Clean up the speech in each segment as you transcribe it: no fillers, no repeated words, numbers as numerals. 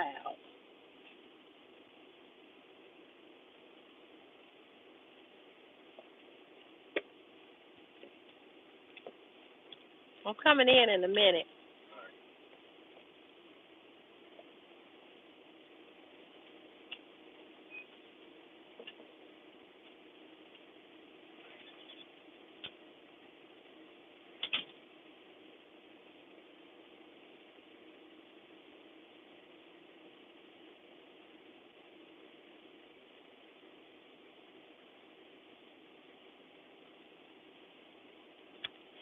Wow. I'm coming in a minute.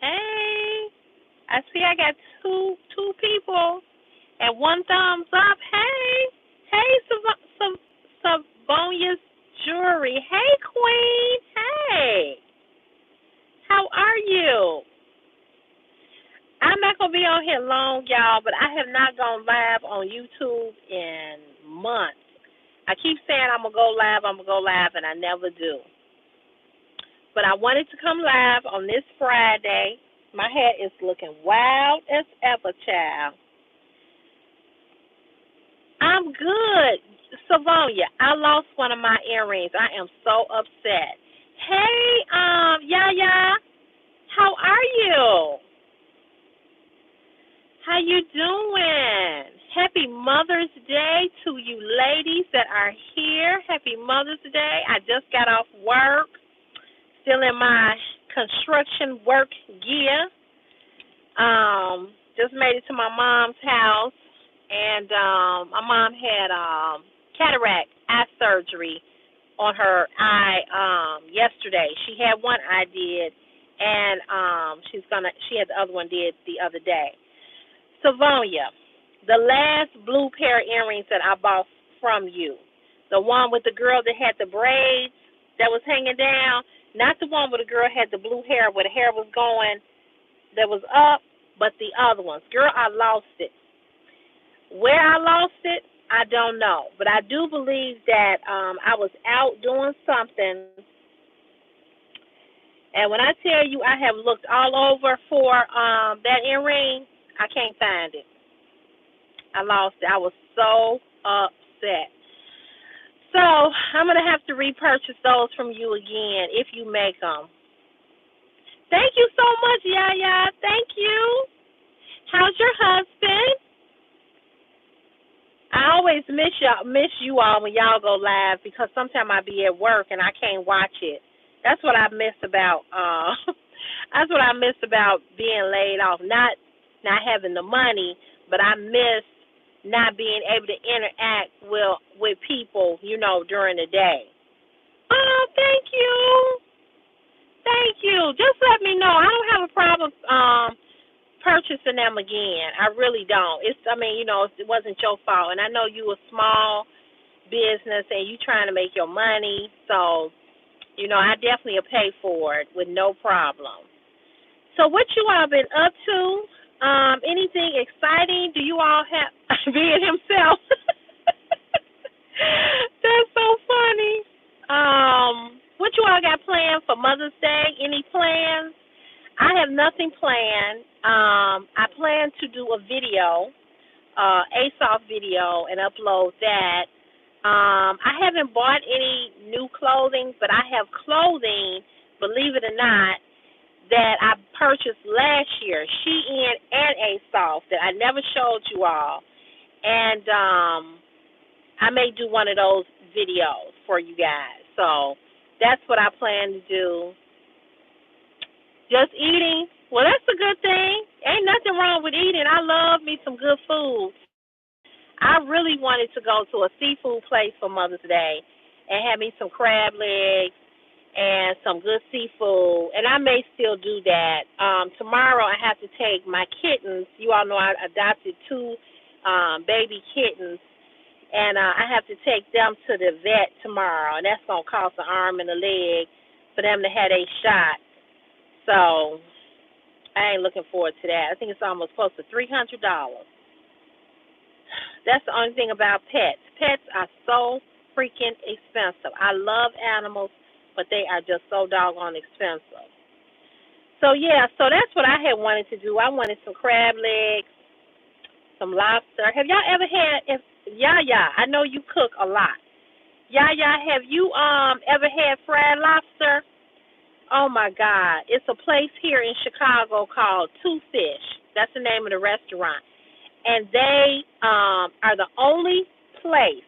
Hey, I see I got two people and one thumbs up. Hey, hey, Savonia's Jewelry. Hey, Queen. Hey, how are you? I'm not gonna be on here long, y'all, but I have not gone live on YouTube in months. I keep saying I'm gonna go live, and I never do. But I wanted to come live on this Friday. My hair is looking wild as ever, child. I'm good. Savonia, I lost one of my earrings. I am so upset. Hey, Yaya, how are you? How you doing? Happy Mother's Day to you ladies that are here. Happy Mother's Day. I just got off work, still in my construction work gear. Just made it to my mom's house, and my mom had cataract eye surgery on her eye yesterday. She had one eye did, and she had the other one did the other day. Savonia, the last blue pair of earrings that I bought from you, the one with the girl that had the braids that was hanging down, not the one where the girl had the blue hair where the hair was going that was up, but the other ones. Girl, I lost it. Where I lost it, I don't know. But I do believe that I was out doing something, and when I tell you I have looked all over for that earring, I can't find it. I lost it. I was so upset. So I'm going to have to repurchase those from you again if you make them. Thank you so much, Yaya. Thank you. How's your husband? I always miss you all when y'all go live because sometimes I be at work and I can't watch it. That's what I miss about that's what I miss about being laid off. Not having the money, but I miss not being able to interact with people, during the day. Oh, thank you. Thank you. Just let me know. I don't have a problem purchasing them again. I really don't. It wasn't your fault. And I know you a small business and you trying to make your money. So, I definitely will pay for it with no problem. So what you all been up to? Anything exciting? Do you all have being himself? That's so funny. What you all got planned for Mother's Day? Any plans? I have nothing planned. I plan to do a video, ASOS video, and upload that. I haven't bought any new clothing, but I have clothing, believe it or not, that I purchased last year, Shein and ASOS, that I never showed you all. And I may do one of those videos for you guys. So that's what I plan to do. Just eating. Well, that's a good thing. Ain't nothing wrong with eating. I love me some good food. I really wanted to go to a seafood place for Mother's Day and have me some crab legs and some good seafood, and I may still do that. Tomorrow I have to take my kittens. You all know I adopted two baby kittens, and I have to take them to the vet tomorrow, and that's going to cost an arm and a leg for them to have a shot. So I ain't looking forward to that. I think it's almost close to $300. That's the only thing about pets. Pets are so freaking expensive. I love animals, but they are just so doggone expensive. So, yeah, so that's what I had wanted to do. I wanted some crab legs, some lobster. Have y'all ever had, if y'all Yaya, I know you cook a lot. Yaya, have you ever had fried lobster? Oh my God. It's a place here in Chicago called Two Fish. That's the name of the restaurant. And they are the only place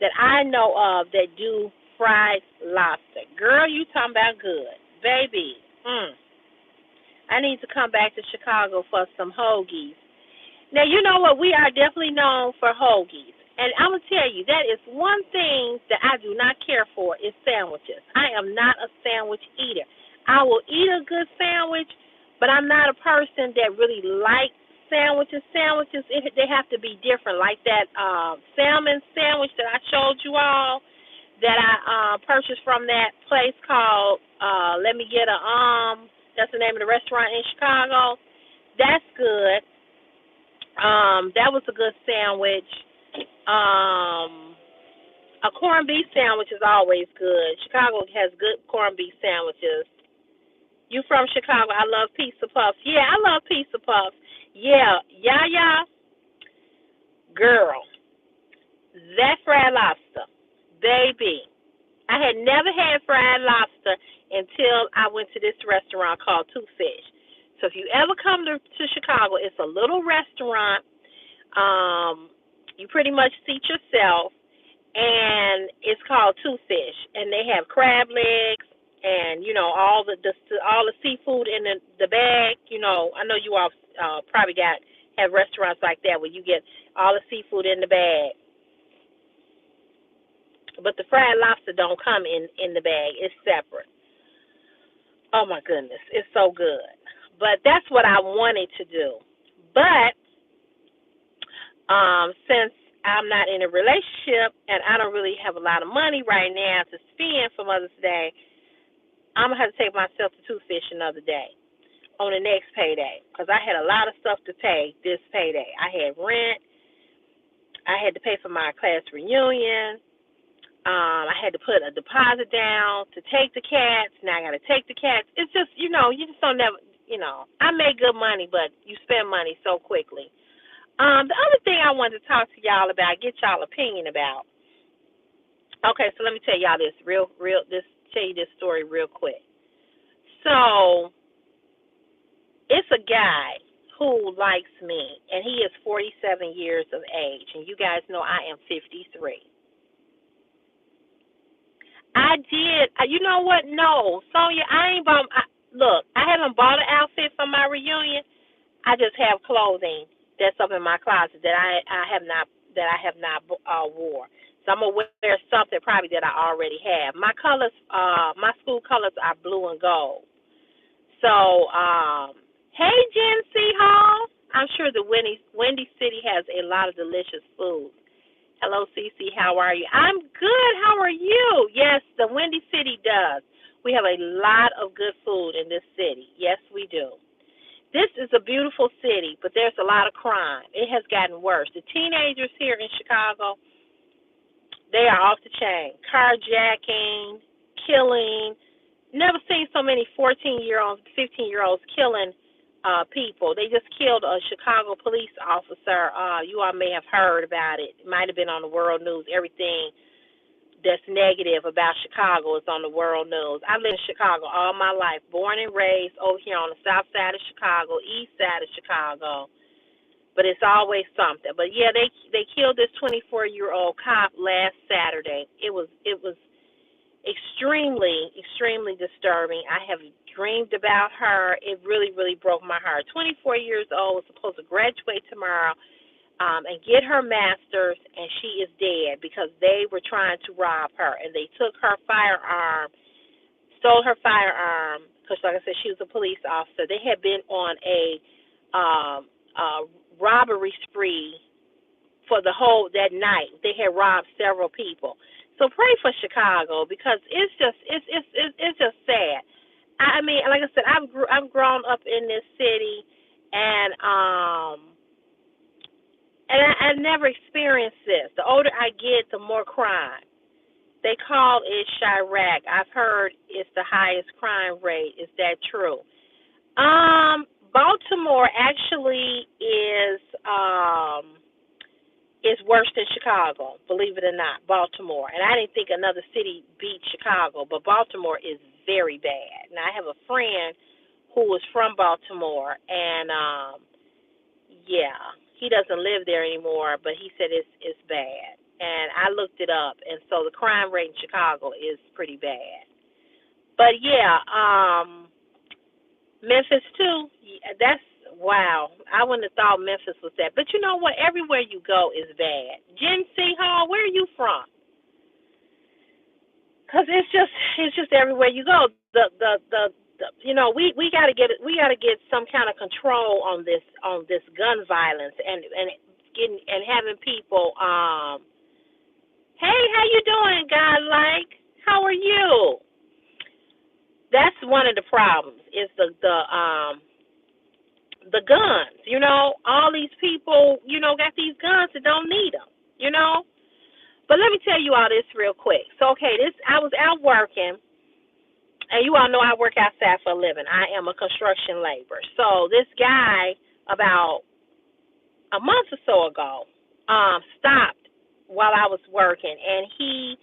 that I know of that do fried lobster. Girl, you talking about good. Baby, I need to come back to Chicago for some hoagies. Now, you know what? We are definitely known for hoagies. And I'm going to tell you, that is one thing that I do not care for is sandwiches. I am not a sandwich eater. I will eat a good sandwich, but I'm not a person that really likes sandwiches. Sandwiches, they have to be different. Like that salmon sandwich that I showed you all that I purchased from that place called Let Me Get a that's the name of the restaurant in Chicago. That's good. That was a good sandwich. A corned beef sandwich is always good. Chicago has good corned beef sandwiches. You from Chicago? I love pizza puffs. Yeah, I love pizza puffs. Yeah, girl, that fried lobster, baby. I had never had fried lobster until I went to this restaurant called Two Fish. So if you ever come to Chicago, it's a little restaurant. You pretty much seat yourself, and it's called Two Fish, and they have crab legs and all the seafood in the bag. I know you all probably have restaurants like that where you get all the seafood in the bag, but the fried lobster don't come in the bag. It's separate. Oh my goodness, it's so good. But that's what I wanted to do. But since I'm not in a relationship and I don't really have a lot of money right now to spend for Mother's Day, I'm going to have to take myself to Two Fish another day on the next payday because I had a lot of stuff to pay this payday. I had rent. I had to pay for my class reunion. I had to put a deposit down to take the cats. Now I got to take the cats. It's just, you just don't never, I make good money, but you spend money so quickly. The other thing I wanted to talk to y'all about, get y'all opinion about. Okay, so let me tell y'all this tell you this story real quick. So, it's a guy who likes me, and he is 47 years of age, and you guys know I am 53. I did. You know what? No, Sonya, I ain't bought. Look, I haven't bought an outfit for my reunion. I just have clothing that's up in my closet that I have not wore. So I'm gonna wear something probably that I already have. My colors, my school colors are blue and gold. So, hey, Jen C. Hall. I'm sure the Windy City has a lot of delicious food. Hello, Cece. How are you? I'm good. How are you? Yes, the Windy City does. We have a lot of good food in this city. Yes, we do. This is a beautiful city, but there's a lot of crime. It has gotten worse. The teenagers here in Chicago, they are off the chain. Carjacking, killing. Never seen so many 14-year-olds, 15-year-olds killing people. They just killed a Chicago police officer. You all may have heard about it. It might have been on the world news. Everything that's negative about Chicago is on the world news. I lived in Chicago all my life, born and raised over here on the south side of Chicago, east side of Chicago. But it's always something. But yeah, they killed this 24-year-old cop last Saturday. It was extremely, extremely disturbing. I have dreamed about her. It really, really broke my heart. 24 years old, supposed to graduate tomorrow and get her master's, and she is dead because they were trying to rob her, and they took her firearm, stole her firearm, because, like I said, she was a police officer. They had been on a robbery spree for that night. They had robbed several people. So pray for Chicago because it's just sad. I mean, like I said, I've grown up in this city, and I never experienced this. The older I get, the more crime. They call it Chirac. I've heard it's the highest crime rate. Is that true? Baltimore actually is worse than Chicago, believe it or not, Baltimore. And I didn't think another city beat Chicago, but Baltimore is very bad. And I have a friend who was from Baltimore, and yeah, he doesn't live there anymore, but he said it's bad. And I looked it up, and so the crime rate in Chicago is pretty bad. But yeah, Memphis too. That's wow. I wouldn't have thought Memphis was that. But you know what? Everywhere you go is bad. Jen C. Hall, where are you from? Because it's just everywhere you go. The you know, we got to get some kind of control on this gun violence and getting and having people hey, how you doing, God? Like, how are you? That's one of the problems is the guns. You know, all these people, you know, got these guns that don't need them. You know, but let me tell you all this real quick. So, okay, I was out working, and you all know I work outside for a living. I am a construction laborer. So this guy about a month or so ago stopped while I was working, and he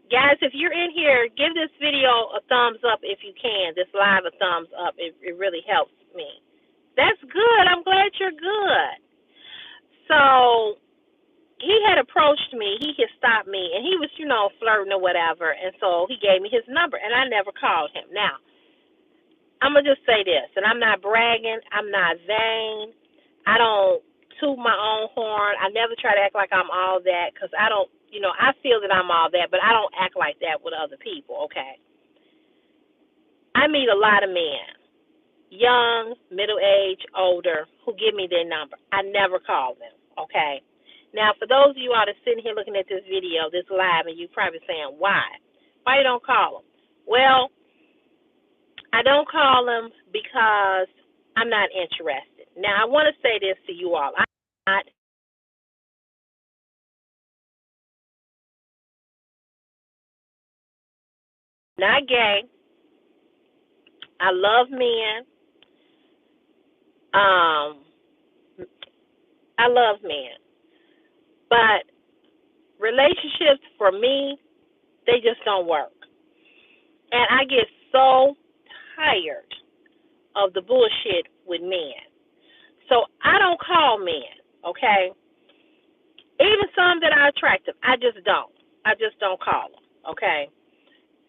guys, if you're in here, give this video a thumbs up if you can. This live a thumbs up. It really helps me. That's good. I'm glad you're good. So he had approached me. He had stopped me, and he was, you know, flirting or whatever. And so he gave me his number, and I never called him. Now, I'm going to just say this, and I'm not bragging. I'm not vain. I don't toot my own horn. I never try to act like I'm all that because I don't, you know, I feel that I'm all that, but I don't act like that with other people, okay? I meet a lot of men, young, middle-aged, older, who give me their number. I never call them, okay? Now, for those of you all that's sitting here looking at this video, this live, and you're probably saying, why? Why you don't call them? Well, I don't call them because I'm not interested. Now, I want to say this to you all. I'm not gay. I love men. I love men. But relationships, for me, they just don't work. And I get so tired of the bullshit with men. So I don't call men, okay? Even some that are attractive, I just don't. I just don't call them, okay?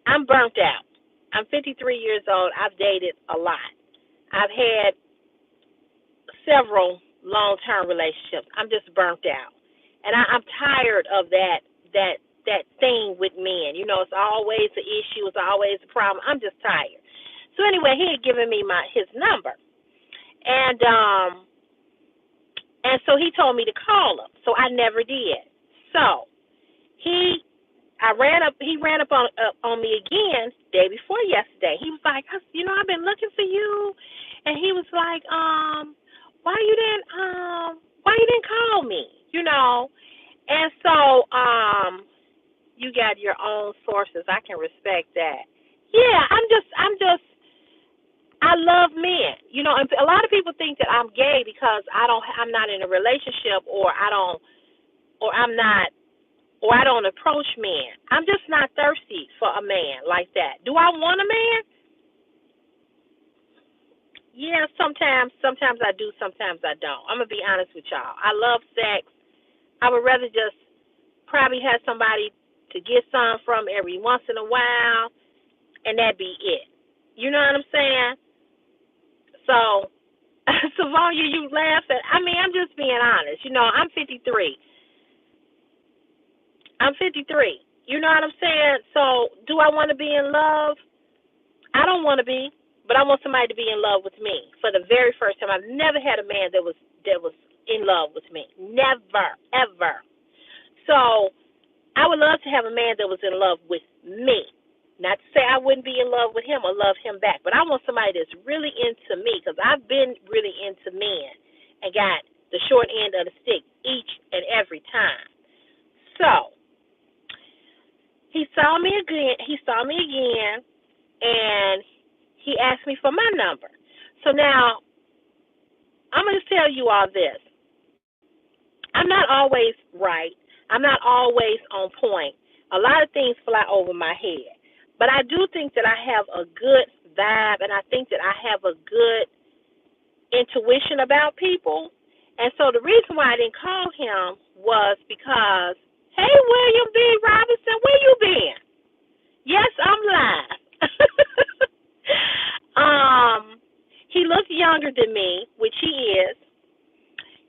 I'm burnt out. I'm 53 years old. I've dated a lot. I've had several long-term relationships. I'm just burnt out. And I'm tired of that thing with men. You know, it's always an issue. It's always a problem. I'm just tired. So anyway, he had given me his number. And so he told me to call him. So I never did. So he ran up on me again day before yesterday. He was like, you know, I've been looking for you. And he was like, why you didn't call me? You know. And so you got your own sources. I can respect that. Yeah, I love men. You know, and a lot of people think that I'm gay because I'm not in a relationship or I don't approach men. I'm just not thirsty for a man like that. Do I want a man? Yeah, sometimes I do, sometimes I don't. I'm gonna be honest with y'all. I love sex. I would rather just probably have somebody to get some from every once in a while, and that be it. You know what I'm saying? So, Savonia, you laughing. I mean, I'm just being honest. You know, I'm 53. You know what I'm saying? So, do I want to be in love? I don't want to be, but I want somebody to be in love with me for the very first time. I've never had a man that was in love with me. Never, ever. So, I would love to have a man that was in love with me. Not to say I wouldn't be in love with him or love him back, but I want somebody that's really into me because I've been really into men and got the short end of the stick each and every time. So he saw me again, and he asked me for my number. So now I'm going to tell you all this. I'm not always right. I'm not always on point. A lot of things fly over my head. But I do think that I have a good vibe, and I think that I have a good intuition about people. And so the reason why I didn't call him was because, hey, William B. Robinson, where you been? Yes, I'm live. He looked younger than me, which he is.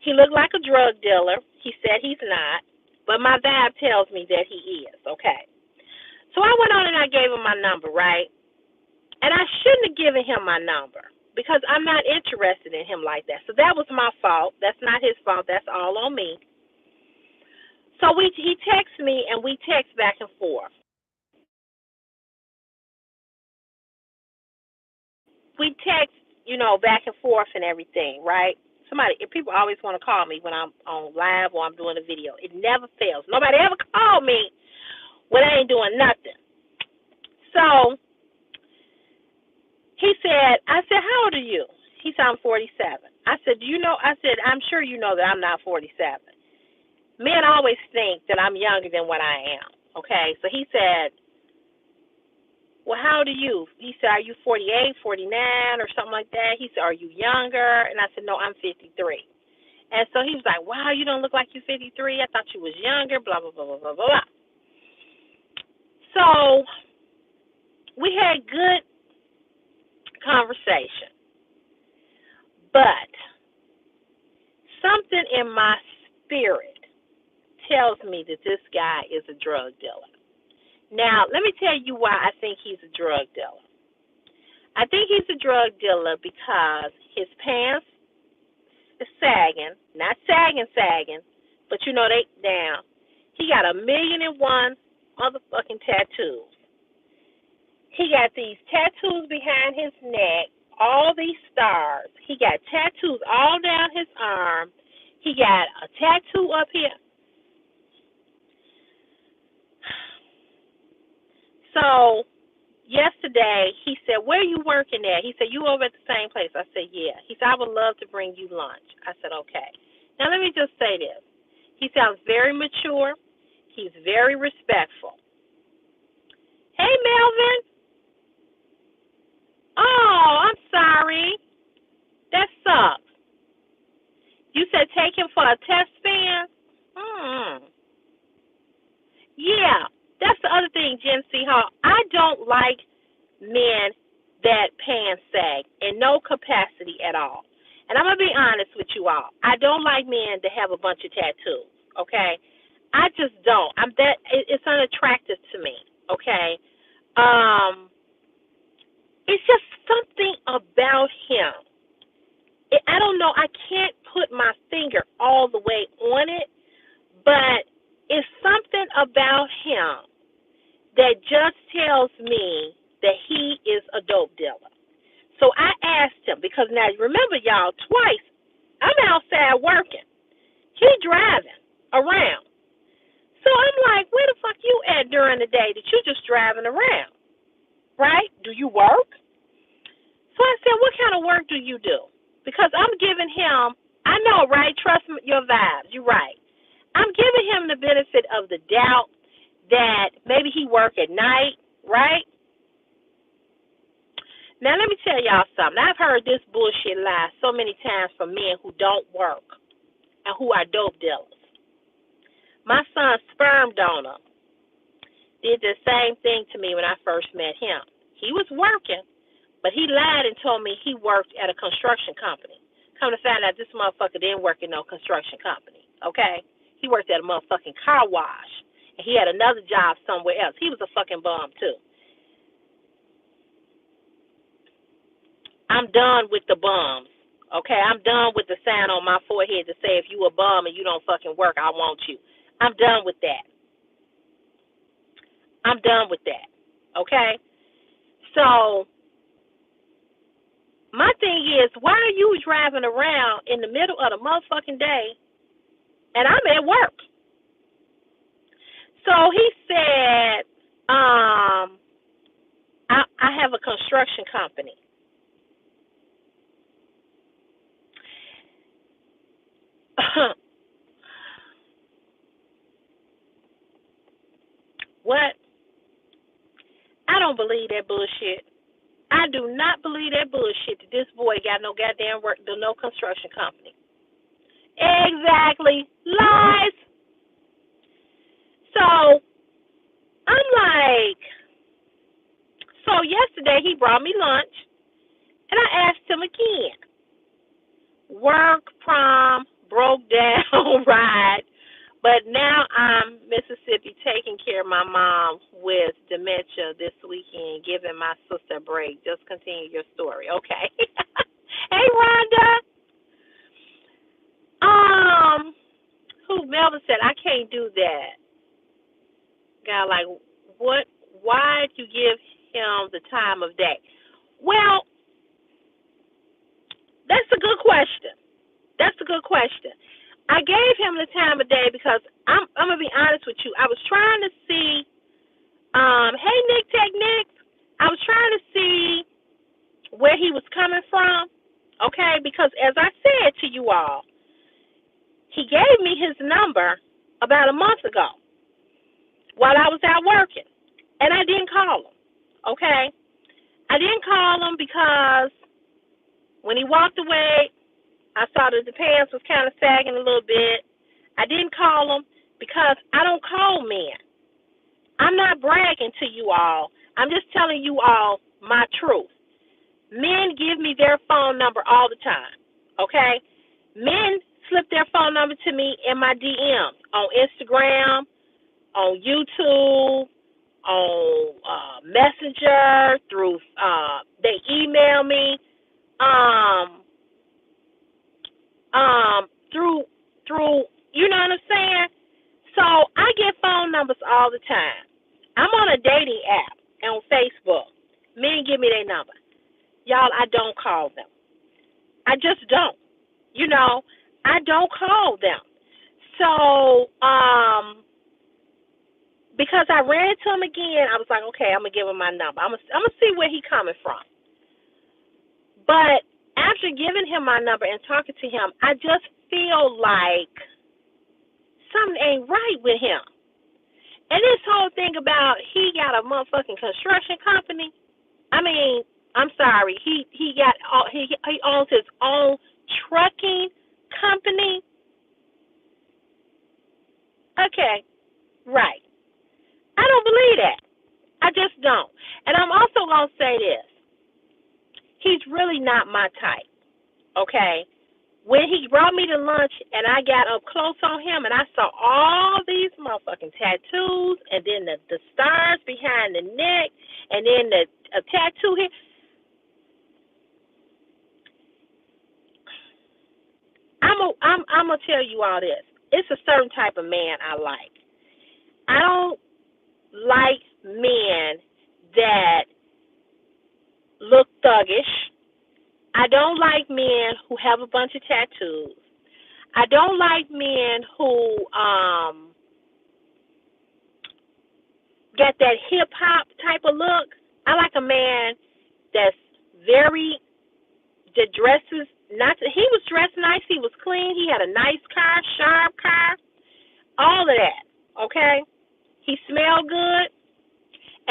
He looked like a drug dealer. He said he's not, but my vibe tells me that he is, okay? So I went on and I gave him my number, right? And I shouldn't have given him my number because I'm not interested in him like that. So that was my fault. That's not his fault. That's all on me. So he texts me and we text back and forth. We text, back and forth and everything, right? People always want to call me when I'm on live or I'm doing a video. It never fails. Nobody ever called me when I ain't doing nothing. So I said, how old are you? He said, I'm 47. I said, I'm sure you know that I'm not 47. Men always think that I'm younger than what I am, okay? So he said, well, how old are you? He said, are you 48, 49, or something like that? He said, are you younger? And I said, no, I'm 53. And so he was like, wow, you don't look like you're 53. I thought you was younger, blah, blah, blah, blah, blah, blah. So we had good conversation. But something in my spirit tells me that this guy is a drug dealer. Now, let me tell you why I think he's a drug dealer. I think he's a drug dealer because his pants is sagging, not sagging, but they down. He got 1,000,001 motherfucking tattoos. He got these tattoos behind his neck, all these stars. He got tattoos all down his arm. He got a tattoo up here. So yesterday he said, where are you working at? He said, you over at the same place? I said, yeah. He said, I would love to bring you lunch. I said, okay. Now let me just say this. He sounds very mature. He's very respectful. Hey, Melvin. Oh, I'm sorry. That sucks. You said take him for a test span? Yeah, that's the other thing, Jen C. Hall. I don't like men that pants sag in no capacity at all. And I'm going to be honest with you all. I don't like men that have a bunch of tattoos, okay? I just don't. It's unattractive to me, okay? It's just something about him. I don't know. I can't put my finger all the way on it, but it's something about him that just tells me that he is a dope dealer. So I asked him, because now remember, y'all, twice I'm outside working. He driving around. So I'm like, where the fuck you at during the day that you just driving around? Right? Do you work? So I said, what kind of work do you do? Because I'm giving him, I know, right? Trust your vibes. You're right. I'm giving him the benefit of the doubt that maybe he work at night, right? Now, let me tell y'all something. I've heard this bullshit lie so many times from men who don't work and who are dope dealers. My son's sperm donor did the same thing to me when I first met him. He was working, but he lied and told me he worked at a construction company. Come to find out, this motherfucker didn't work in no construction company, okay? He worked at a motherfucking car wash, and he had another job somewhere else. He was a fucking bum, too. I'm done with the bums, okay? I'm done with the sign on my forehead to say if you a bum and you don't fucking work, I want you. I'm done with that. I'm done with that, okay? So my thing is, why are you driving around in the middle of the motherfucking day and I'm at work? So he said, I have a construction company. What? I don't believe that bullshit. I do not believe that bullshit that this boy got no goddamn work, no construction company. Exactly. Lies. So I'm like, so yesterday he brought me lunch and I asked him again. Work, prom, broke down, ride. But now I'm Mississippi taking care of my mom with dementia this weekend, giving my sister a break. Just continue your story, okay? Hey, Rhonda. Who Melvin said I can't do that. God, like, what? Why did you give him the time of day? Well, that's a good question. That's a good question. I gave him the time of day because I'm gonna be honest with you. I was trying to see. Hey, Nick Tech Nick. I was trying to see where he was coming from. Okay, because as I said to you all, he gave me his number about a month ago while I was out working, and I didn't call him. Okay, I didn't call him because when he walked away, I saw that the pants was kind of sagging a little bit. I didn't call him because I don't call men. I'm not bragging to you all. I'm just telling you all my truth. Men give me their phone number all the time, okay? Men slip their phone number to me in my DMs on Instagram, on YouTube, on Messenger, through they email me, through you know what I'm saying? So I get phone numbers all the time. I'm on a dating app on Facebook. Men give me their number. Y'all, I don't call them. I just don't. You know, I don't call them. So, because I ran into him again, I was like, okay, I'm gonna give him my number. I'm gonna see where he coming from. But after giving him my number and talking to him, I just feel like something ain't right with him. And this whole thing about he got a motherfucking construction company. I mean, I'm sorry. He owns his own trucking company. Okay, right. I don't believe that. I just don't. And I'm also gonna say this. He's really not my type. Okay? When he brought me to lunch and I got up close on him and I saw all these motherfucking tattoos and then the stars behind the neck and then the tattoo here. I'm gonna tell you all this. It's a certain type of man I like. I don't like men that look thuggish. I don't like men who have a bunch of tattoos. I don't like men who got that hip hop type of look. I like a man that's that dresses not. He was dressed nice. He was clean. He had a nice car, sharp car, all of that. Okay, he smelled good.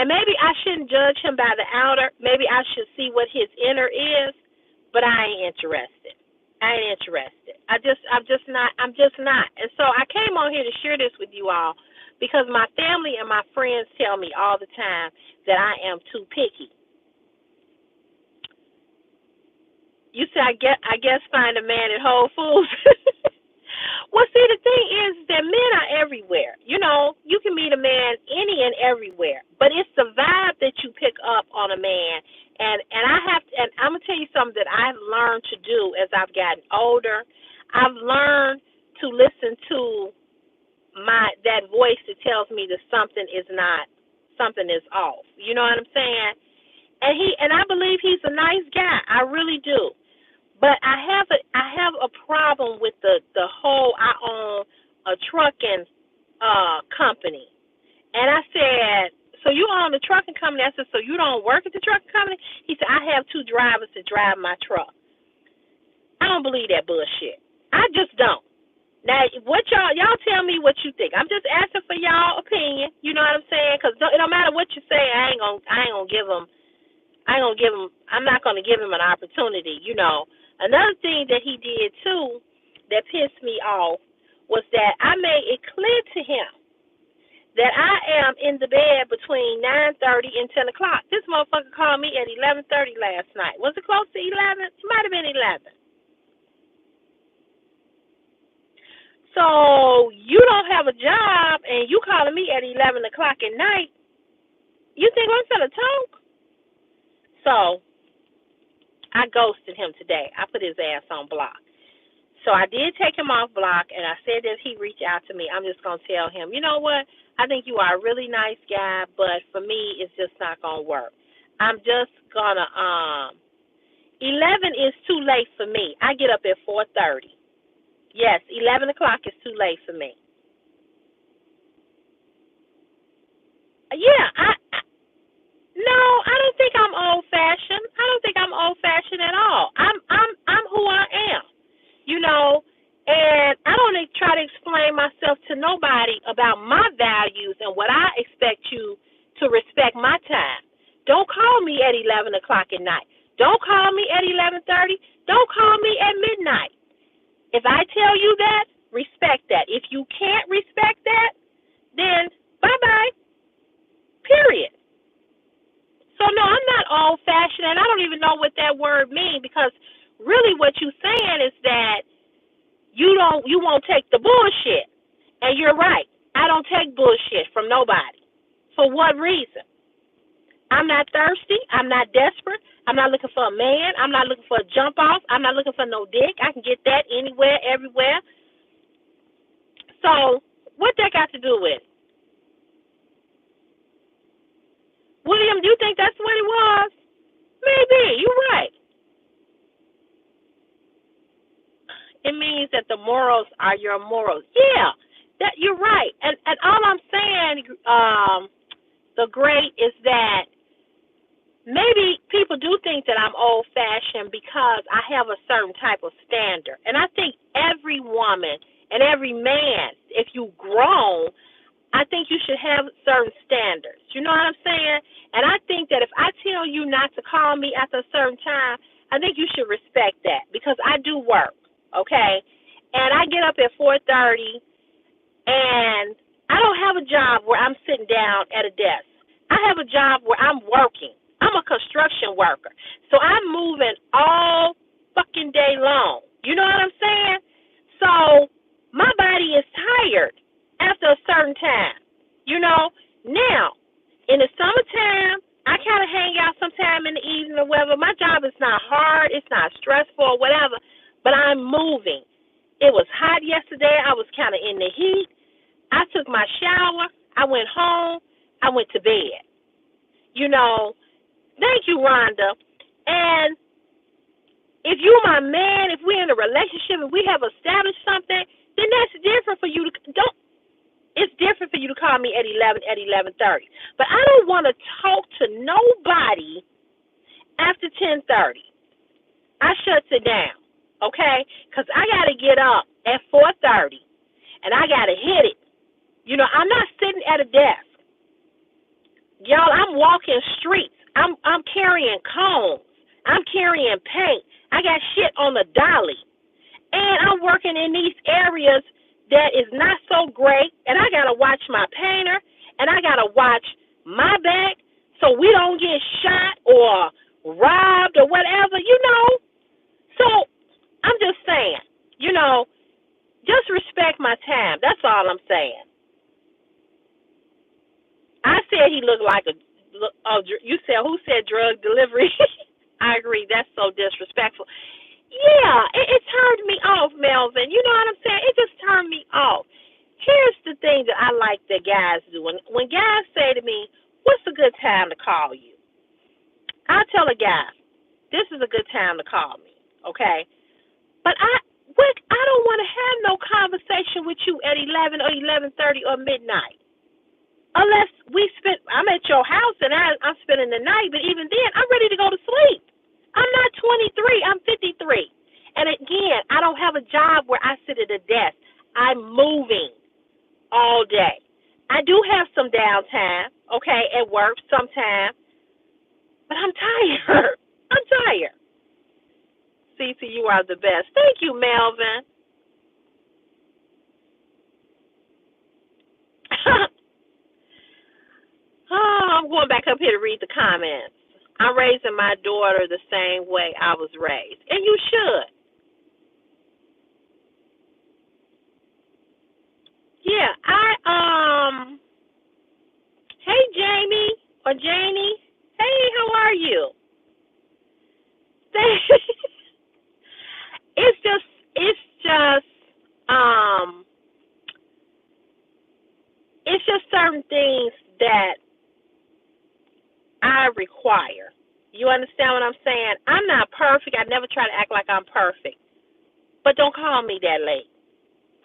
And maybe I shouldn't judge him by the outer. Maybe I should see what his inner is. But I ain't interested. I'm just not. And so I came on here to share this with you all because my family and my friends tell me all the time that I am too picky. You say I guess find a man at Whole Foods. Well, see, the thing is that men are everywhere. You know, you can meet a man any and everywhere, but it's the vibe that you pick up on a man. And I'm gonna tell you something that I've learned to do as I've gotten older. I've learned to listen to that voice that tells me that something is off. You know what I'm saying? And I believe he's a nice guy. I really do. But I have a problem with the whole I own a trucking company. And I said, so you own the trucking company? I said, so you don't work at the trucking company? He said, I have 2 drivers to drive my truck. I don't believe that bullshit. I just don't. Now, what y'all tell me what you think. I'm just asking for y'all opinion. You know what I'm saying? Because not gonna give him an opportunity. You know, another thing that he did too that pissed me off was that I made it clear to him that I am in the bed between 9:30 and 10 o'clock. This motherfucker called me at 11:30 last night. Was it close to 11? It might have been 11. So you don't have a job and you calling me at 11 o'clock at night. You think I'm gonna talk? So I ghosted him today. I put his ass on block. So I did take him off block, and I said that he reached out to me. I'm just gonna tell him, you know what? I think you are a really nice guy, but for me, it's just not gonna work. I'm just gonna 11 is too late for me. I get up at 4:30. Yes, 11 o'clock is too late for me. Yeah, no, I don't think I'm old fashioned. I don't think I'm old fashioned at all. I'm who I am, you know, and I don't try to explain myself to nobody about my values and what I expect you to respect my time. Don't call me at 11 o'clock at night. Don't call me at 11:30. Don't call me at midnight. If I tell you that, respect that. If you can't respect that, then bye-bye, period. So, no, I'm not old-fashioned, and I don't even know what that word means because really what you're saying is that you won't take the bullshit. And you're right. I don't take bullshit from nobody. For what reason? I'm not thirsty. I'm not desperate. I'm not looking for a man. I'm not looking for a jump off. I'm not looking for no dick. I can get that anywhere, everywhere. So what that got to do with it? William, do you think that's what it was? Maybe. You're right. It means that the morals are your morals. Yeah, that you're right. And all I'm saying, the great is that maybe people do think that I'm old-fashioned because I have a certain type of standard. And I think every woman and every man, if you grown, I think you should have certain standards. You know what I'm saying? And I think that if I tell you not to call me after a certain time, I think you should respect that because I do work, okay? And I get up at 4:30, and I don't have a job where I'm sitting down at a desk. I have a job where I'm working. I'm a construction worker. So I'm moving all fucking day long. You know what I'm saying? So my body is tired after a certain time. You know? Now, in the summertime, I kind of hang out sometime in the evening or whatever. My job is not hard. It's not stressful or whatever, but I'm moving. It was hot yesterday. I was kind of in the heat. I took my shower. I went home. I went to bed. You know, thank you, Rhonda. And if you're my man, if we're in a relationship and we have established something, then that's different for you to don't. It's different for you to call me at 11:30. But I don't want to talk to nobody after 10:30. I shuts it down, okay? Because I got to get up at 4:30, and I got to hit it. You know, I'm not sitting at a desk. Y'all, I'm walking streets. I'm carrying cones. I'm carrying paint. I got shit on the dolly. And I'm working in these areas that is not so great, and I got to watch my painter, and I got to watch my back so we don't get shot or robbed or whatever, you know. So I'm just saying, you know, just respect my time. That's all I'm saying. I said he looked like you said, who said drug delivery? I agree. That's so disrespectful. Yeah, it turned me off, Melvin. You know what I'm saying? It just turned me off. Here's the thing that I like that guys do. When guys say to me, what's a good time to call you? I tell a guy, this is a good time to call me, okay? But I don't want to have no conversation with you at 11 or 11:30 or midnight. Unless I'm at your house and I'm spending the night, but even then, I'm ready to go to sleep. I'm not 23, I'm 53. And again, I don't have a job where I sit at a desk. I'm moving all day. I do have some downtime, okay, at work sometime, But I'm tired. I'm tired. Cece, you are the best. Thank you, Melvin. Oh, I'm going back up here to read the comments. I'm raising my daughter the same way I was raised. And you should. Yeah, hey Jamie or Janie. Hey, how are you? It's just um it's just certain things that I require. You understand what I'm saying? I'm not perfect. I never try to act like I'm perfect. But don't call me that late.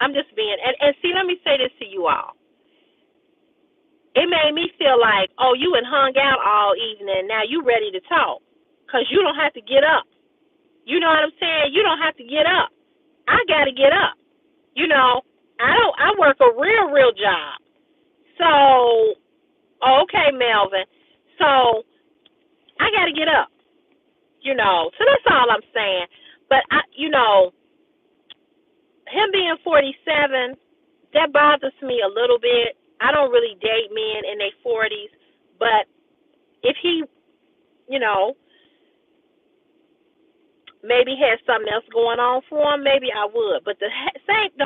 I'm just being and see, let me say this to you all. It made me feel like, oh, you had hung out all evening, now you ready to talk. Because you don't have to get up. You know what I'm saying? You don't have to get up. I gotta get up. You know, I work a real job. So okay, Melvin. So I gotta get up. You know. So that's all I'm saying. But him being 47, that bothers me a little bit. I don't really date men in their 40s, but if he, you know, maybe had something else going on for him, maybe I would. But the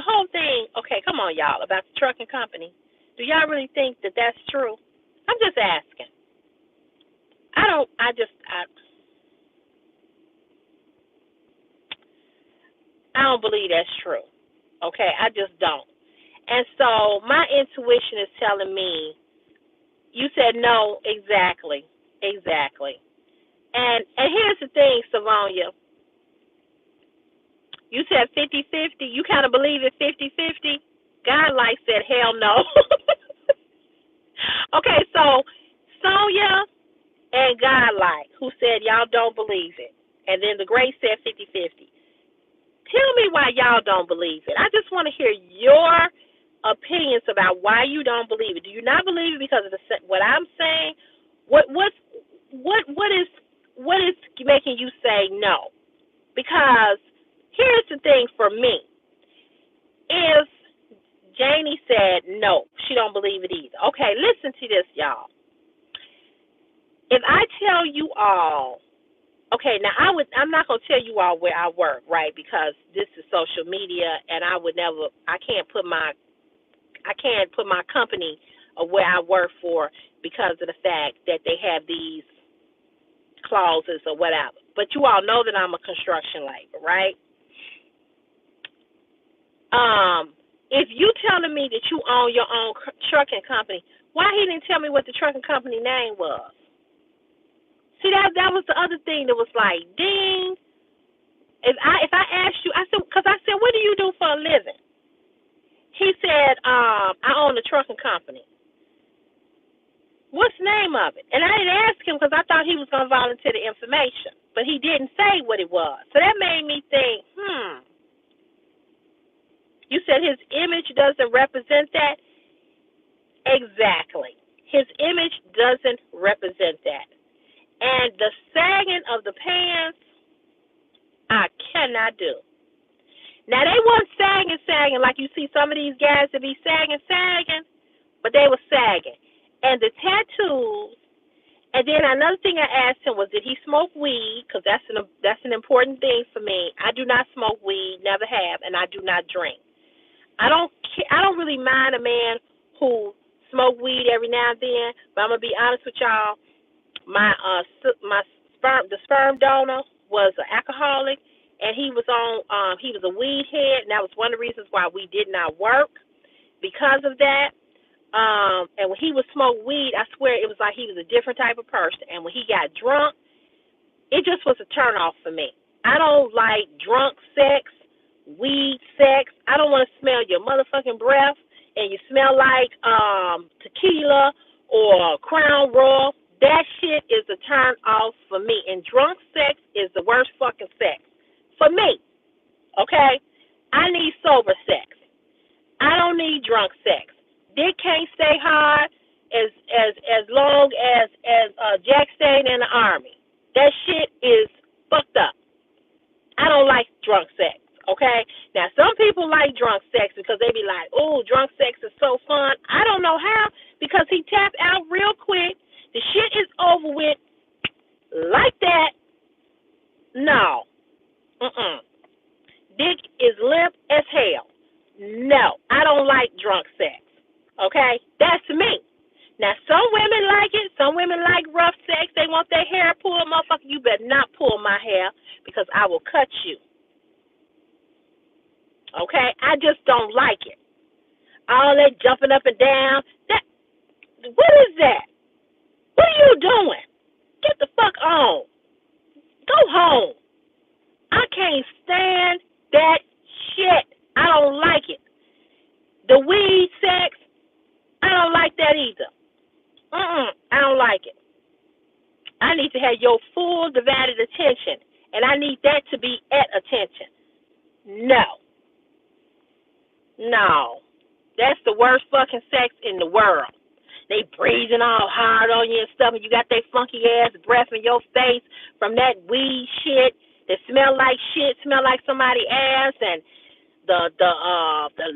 whole thing. Okay, come on, y'all, about the trucking company. Do y'all really think that that's true? I'm just asking. I don't. I don't believe that's true. Okay, I just don't. And so my intuition is telling me, you said no, exactly, exactly. And here's the thing, Savonia. You said 50-50. You kind of believe it 50-50. God like said hell no. Okay, so Sonia and God like, who said y'all don't believe it. And then the Grace said 50-50. Tell me why y'all don't believe it. I just want to hear your opinions about why you don't believe it. Do you not believe it because of what I'm saying? What is making you say no? Because here's the thing for me. If Janie said no, she don't believe it either. Okay, listen to this, y'all. If I tell you all, okay, now I'm not gonna tell you all where I work, right? Because this is social media, and I can't put my company of where I work for because of the fact that they have these clauses or whatever. But you all know that I'm a construction labor, right? If you telling me that you own your own trucking company, why he didn't tell me what the trucking company name was? See, that was the other thing that was like, ding. If I asked you, because I said, what do you do for a living? He said, I own a trucking company. What's the name of it? And I didn't ask him because I thought he was going to volunteer the information, but he didn't say what it was. So that made me think, You said his image doesn't represent that? Exactly. His image doesn't represent that. And the sagging of the pants, I cannot do. Now, they weren't sagging like you see some of these guys that be sagging, but they were sagging. And the tattoos, and then another thing I asked him was, did he smoke weed? Because that's an important thing for me. I do not smoke weed, never have, and I do not drink. I don't really mind a man who smoke weed every now and then, but I'm gonna be honest with y'all. My the sperm donor was an alcoholic, and he was a weed head, and that was one of the reasons why we did not work because of that. And when he would smoke weed, I swear it was like he was a different type of person. And when he got drunk, it just was a turn off for me. I don't like drunk sex, weed sex. I don't want to smell your motherfucking breath and you smell like tequila or Crown Royal. That shit is a turn off for me. And drunk sex is the worst fucking sex for me. Okay? I need sober sex. I don't need drunk sex. Dick can't stay hard. as long as Jack stayed in the Army. That shit is fucked up. I don't like drunk sex, okay? Now, some people like drunk sex because they be like, oh, drunk sex is so fun. I don't know how, because he tapped out real quick. The shit is over with. Like that. No. Dick is limp as hell. No, I don't like drunk sex, okay? That's me. Now, some women like it. Some women like rough sex. They want their hair pulled. Motherfucker, you better not pull my hair because I will cut you. Okay? I just don't like it. All that jumping up and down. What is that? What are you doing? Get the fuck on. Go home. I can't stand that shit. I don't like it. The weed sex, I don't like that either. I don't like it. I need to have your full divided attention, and I need that to be at attention. No. That's the worst fucking sex in the world. They breathing all hard on you and stuff, and you got that funky ass breath in your face from that weed shit that smell like shit, smell like somebody's ass, and the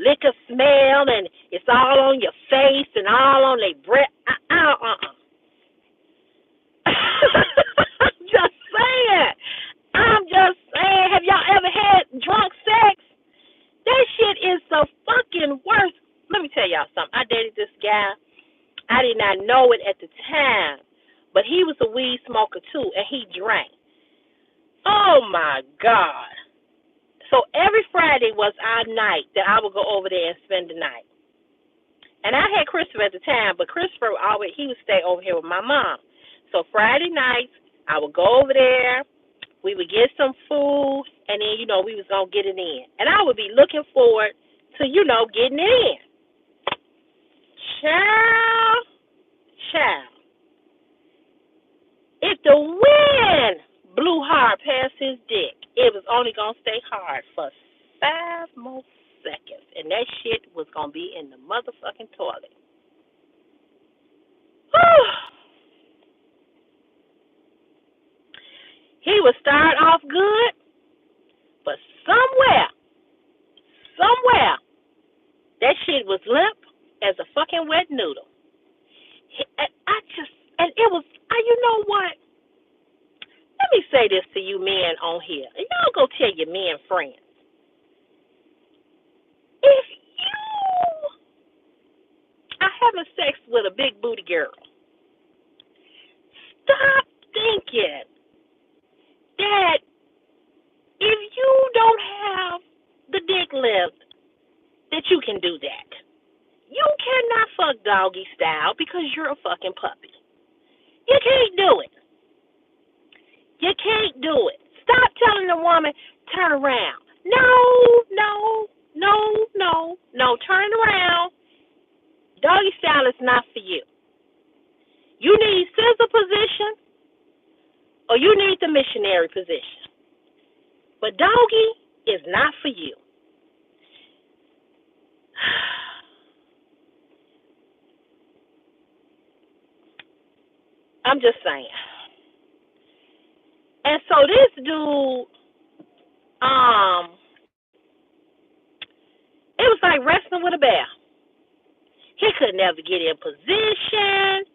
liquor smell, and it's all on your face and all on their breath. I'm just saying. Have y'all ever had drunk sex? That shit is the fucking worst. Let me tell y'all something. I dated this guy. I did not know it at the time, but he was a weed smoker too, and he drank. Oh my God. So every Friday was our night that I would go over there and spend the night. And I had Christopher at the time, but Christopher he would stay over here with my mom. So Friday nights, I would go over there, we would get some food, and then, we was going to get it in. And I would be looking forward to, getting it in. Child. If the wind blew hard past his dick, it was only going to stay hard for 5 more seconds. And that shit was going to be in the motherfucking toilet. He would start off good, but somewhere, that shit was limp as a fucking wet noodle. And it was, you know what? Let me say this to you men on here, and y'all go tell your men friends. If you are having sex with a big booty girl, stop thinking that if you don't have the dick lift, that you can do that. You cannot fuck doggy style because you're a fucking puppy. You can't do it. Stop telling the woman, turn around. No. Turn around. Doggy style is not for you. You need scissor position or you need the missionary position. But doggy is not for you. I'm just saying. And so this dude, it was like wrestling with a bear. He could never get in position.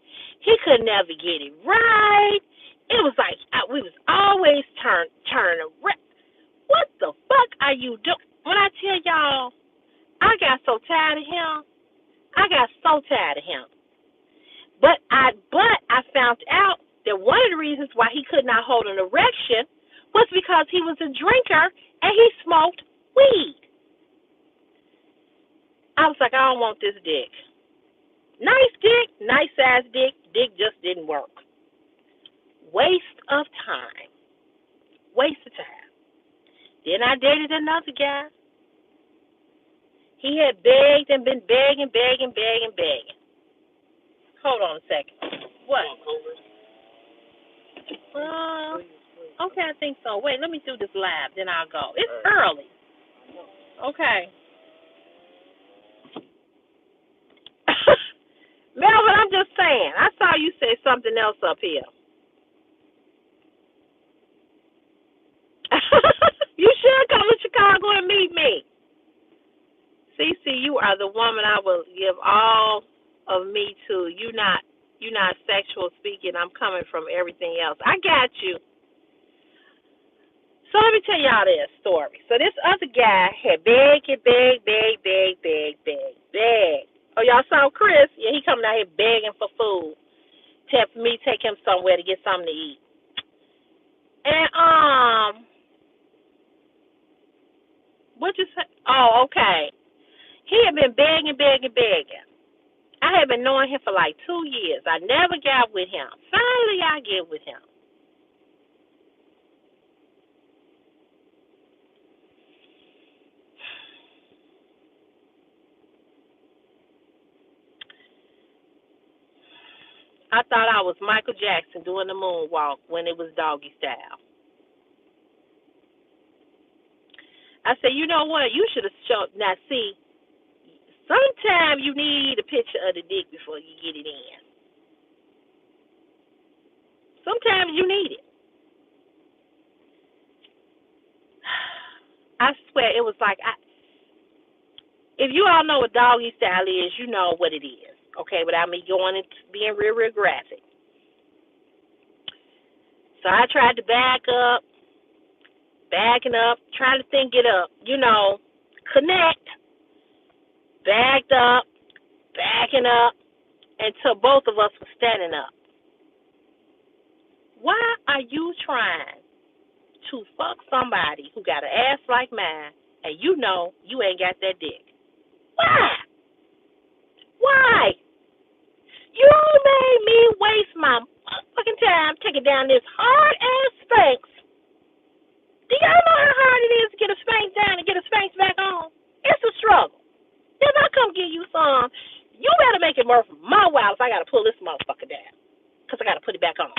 He could never get it right. It was like we was always turning around. What the fuck are you doing? When I tell y'all, I got so tired of him. But I found out that one of the reasons why he could not hold an erection was because he was a drinker and he smoked weed. I was like, I don't want this dick. Nice dick, nice ass dick. Dick just didn't work. Waste of time. Then I dated another guy. He had begged and been begging. Hold on a second. What? Okay, I think so. Wait, let me do this live, then I'll go. It's early. Okay. Melvin, I'm just plan? I saw you say something else up here. You should come to Chicago and meet me. Cece, you are the woman I will give all of me to. You're not sexual speaking. I'm coming from everything else. I got you. So let me tell y'all this story. So this other guy had begged. Oh, y'all saw Chris? Yeah, he coming out here begging for food. Tell me take him somewhere to get something to eat. And what you say? Oh, okay. He had been begging. I had been knowing him for like 2 years. I never got with him. Finally, I get with him. I thought I was Michael Jackson doing the moonwalk when it was doggy style. I said, you know what? You should have showed. Now, see, sometimes you need a picture of the dick before you get it in. Sometimes you need it. I swear, it was like, if you all know what doggy style is, you know what it is. Okay, without me going into being real graphic. So I tried to backing up, trying to think it up, connect, backed up, backing up, until both of us were standing up. Why are you trying to fuck somebody who got an ass like mine and you know you ain't got that dick? Why? Why? You made me waste my motherfucking time taking down this hard ass Spanx. Do y'all know how hard it is to get a Spanx down and get a Spanx back on? It's a struggle. If I come give you some, you better make it worth my while if I got to pull this motherfucker down. Because I got to put it back on.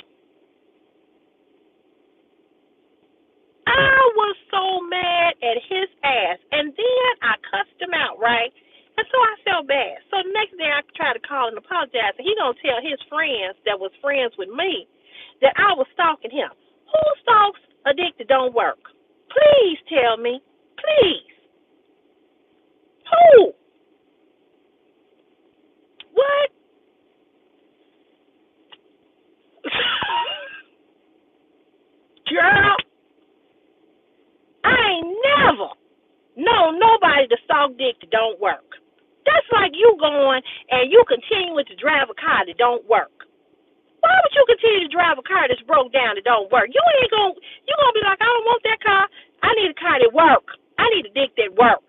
I was so mad at his ass. And then I cussed him out, right? And so I felt bad. So the next day I tried to call and apologize. And he going to tell his friends that was friends with me that I was stalking him. Who stalks a dick that don't work? Please tell me. Please. Who? What? Girl, I ain't never known nobody to stalk dick that don't work. That's like you going and you continuing to drive a car that don't work. Why would you continue to drive a car that's broke down that don't work? You gonna be like, I don't want that car. I need a car that work. I need a dick that work.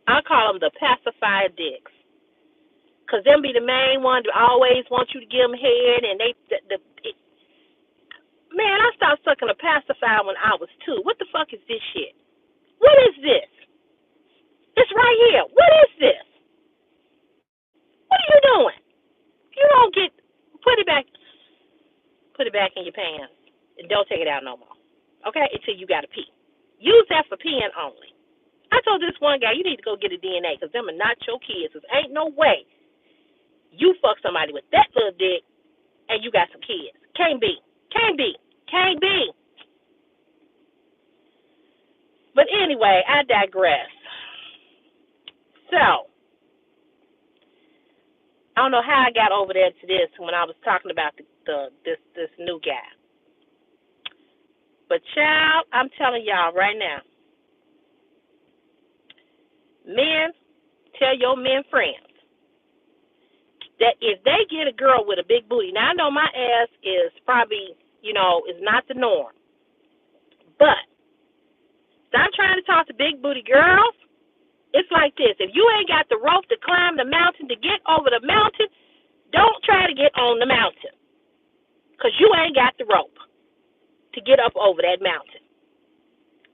I call them the pacifier dicks. Because them be the main ones that always want you to give them head. And man, I stopped sucking a pacifier when I was 2. What the fuck is this shit? What is this? It's right here. What is this? What are you doing? You don't put it back in your pants. And don't take it out no more. Okay? Until you got to pee. Use that for peeing only. I told this one guy, you need to go get a DNA because them are not your kids. Because ain't no way you fuck somebody with that little dick and you got some kids. Can't be. But anyway, I digress. So, I don't know how I got over there to this when I was talking about this new guy. But child, I'm telling y'all right now, men, tell your men friends that if they get a girl with a big booty, now I know my ass is probably, is not the norm. But stop trying to talk to big booty girls. It's like this. If you ain't got the rope to climb the mountain to get over the mountain, don't try to get on the mountain. Because you ain't got the rope to get up over that mountain.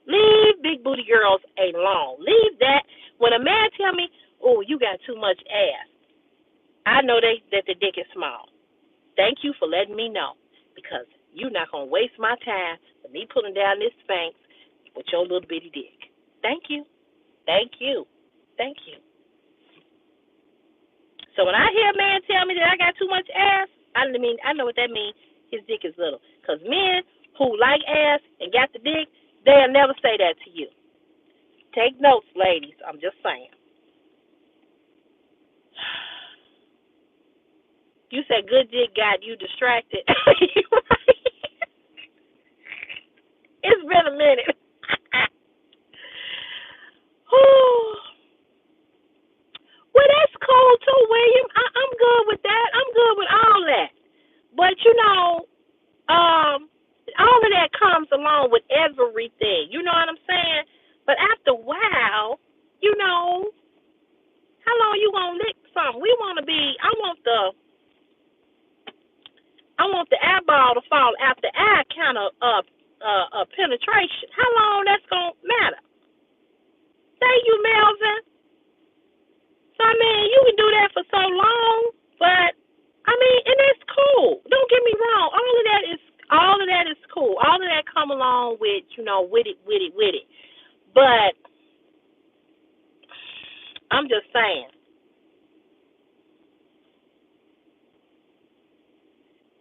Leave big booty girls alone. Leave that. When a man tell me, oh, you got too much ass, I know that the dick is small. Thank you for letting me know. Because you're not going to waste my time with me pulling down this Spanx with your little bitty dick. Thank you. Thank you. Thank you. So when I hear a man tell me that I got too much ass, I know what that means. His dick is little. Because men who like ass and got the dick, they'll never say that to you. Take notes, ladies. I'm just saying. You said good dick got you distracted. It's been a minute. Well, that's cool too, William. I'm good with that. I'm good with all that. But all of that comes along with everything. You know what I'm saying? But after a while, how long you gonna lick something? We want to be. I want the eyeball to fall after eye kind of penetration. How long that's gonna matter? Thank you, Melvin. So you can do that for so long, but and that's cool. Don't get me wrong. All of that is cool. All of that come along with with it. But I'm just saying.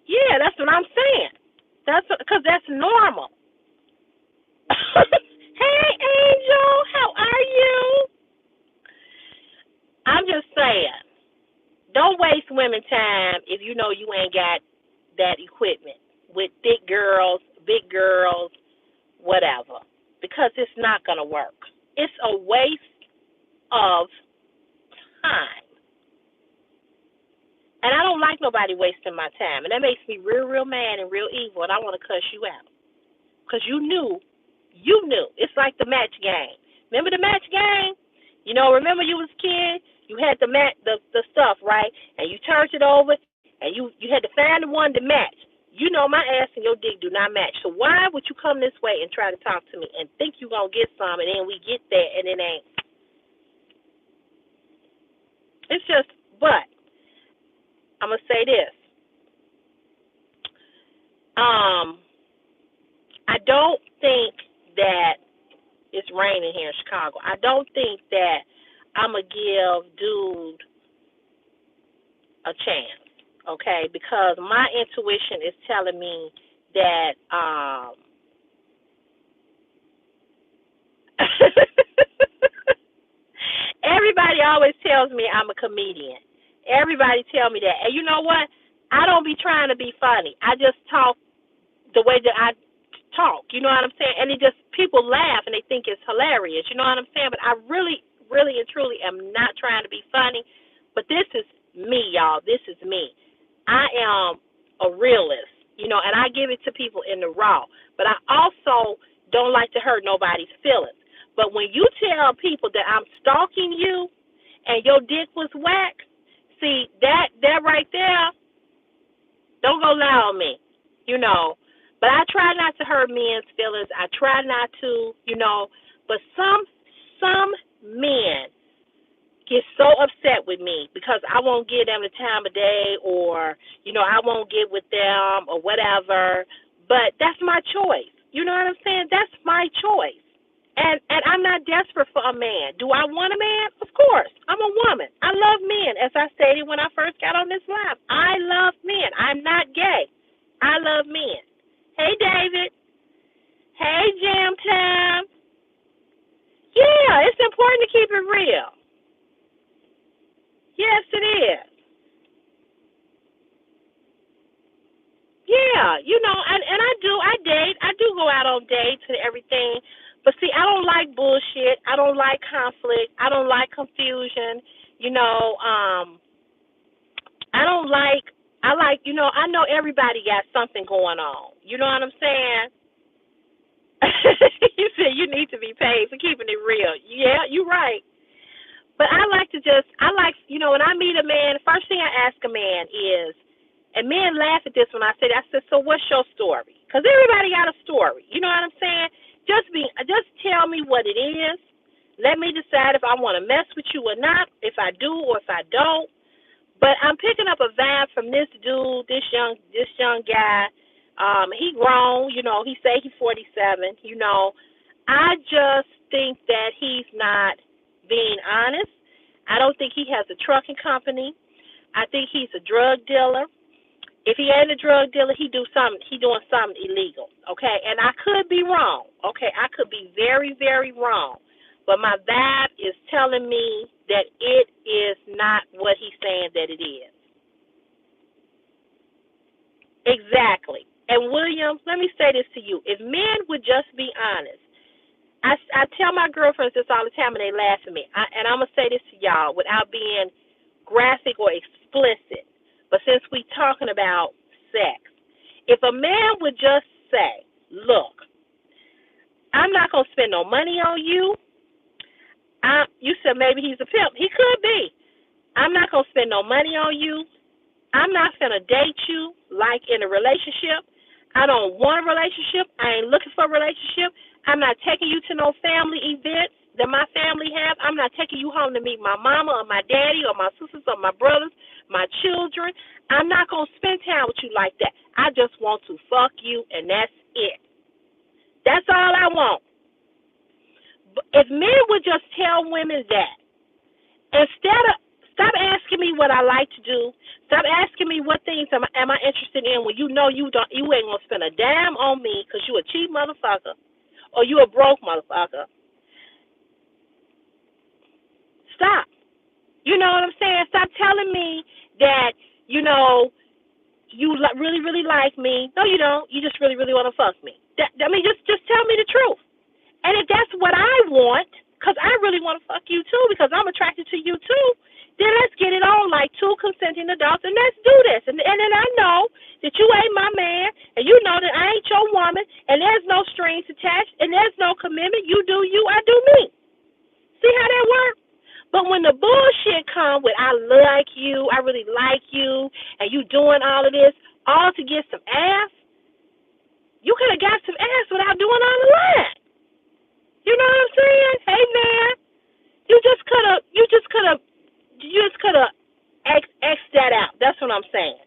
Yeah, that's what I'm saying. That's because that's normal. Hey, Angel, how are you? I'm just saying. Don't waste women time if you know you ain't got that equipment with thick girls, big girls, whatever, because it's not going to work. It's a waste of time. And I don't like nobody wasting my time. And that makes me real, real mad and real evil, and I want to cuss you out. Because you knew. It's like the match game. Remember the match game? Remember you was a kid? You had the stuff, right? And you turned it over, and you had to find the one to match. My ass and your dick do not match. So why would you come this way and try to talk to me and think you're going to get some, and then we get there, and it ain't. It's just, but I'm going to say this. I don't think that it's raining here in Chicago. I don't think that I'm going to give dude a chance, okay? Because my intuition is telling me that everybody always tells me I'm a comedian. Everybody tell me that. And you know what? I don't be trying to be funny. I just talk the way that I talk. You know what I'm saying? And people laugh and they think it's hilarious. You know what I'm saying? But I really, really and truly am not trying to be funny. But this is me, y'all. This is me. I am a realist, and I give it to people in the raw. But I also don't like to hurt nobody's feelings. But when you tell people that I'm stalking you and your dick was whack, see, that right there, don't go lie on me, But I try not to hurt men's feelings. I try not to, But some men get so upset with me because I won't give them the time of day, or, I won't get with them or whatever. But that's my choice. You know what I'm saying? That's my choice. And I'm not desperate for a man. Do I want a man? Of course. I'm a woman. I love men, as I stated when I first got on this live. I love men. I'm not gay. I love men. Hey, David. Hey, Jam Time. Yeah, it's important to keep it real. Yes, it is. Yeah, and I date. I do go out on dates and everything. But see, I don't like bullshit. I don't like conflict. I don't like confusion. I know everybody got something going on. You know what I'm saying? You said you need to be paid for keeping it real. Yeah, you're right. But when I meet a man, the first thing I ask a man is, and men laugh at this when I say that, I said, so what's your story? Because everybody got a story. You know what I'm saying? Just tell me what it is. Let me decide if I want to mess with you or not, if I do or if I don't. But I'm picking up a vibe from this dude, this young guy. He grown, he say he's 47. I just think that he's not being honest. I don't think he has a trucking company. I think he's a drug dealer. If he ain't a drug dealer, he doing something illegal. Okay, and I could be wrong. Okay, I could be very, very wrong. But my vibe is telling me that it is not what he's saying that it is. Exactly. And William, let me say this to you. If men would just be honest, I tell my girlfriends this all the time and they laugh at me. And I'm going to say this to y'all without being graphic or explicit. But since we talking about sex, if a man would just say, look, I'm not going to spend no money on you. You said maybe he's a pimp. He could be. I'm not going to spend no money on you. I'm not going to date you like in a relationship. I don't want a relationship. I ain't looking for a relationship. I'm not taking you to no family events that my family have. I'm not taking you home to meet my mama or my daddy or my sisters or my brothers, my children. I'm not going to spend time with you like that. I just want to fuck you, and that's it. That's all I want. If men would just tell women that, instead of stop asking me what I like to do, stop asking me what things am I interested in when you know you ain't gonna spend a dime on me because you a cheap motherfucker or you a broke motherfucker. Stop. You know what I'm saying? Stop telling me that you really, really like me. No, you don't. You just really, really want to fuck me. Just tell me the truth. And if that's what I want, because I really want to fuck you too, because I'm attracted to you too, then let's get it on like two consenting adults and let's do this. And then I know that you ain't my man, and you know that I ain't your woman, and there's no strings attached, and there's no commitment. You do you, I do me. See how that works? But when the bullshit come with I like you, I really like you, and you doing all of this, all to get some ass, you could have got some ass without doing all of that. You know what I'm saying? Hey man, you just could have X'd that out. That's what I'm saying.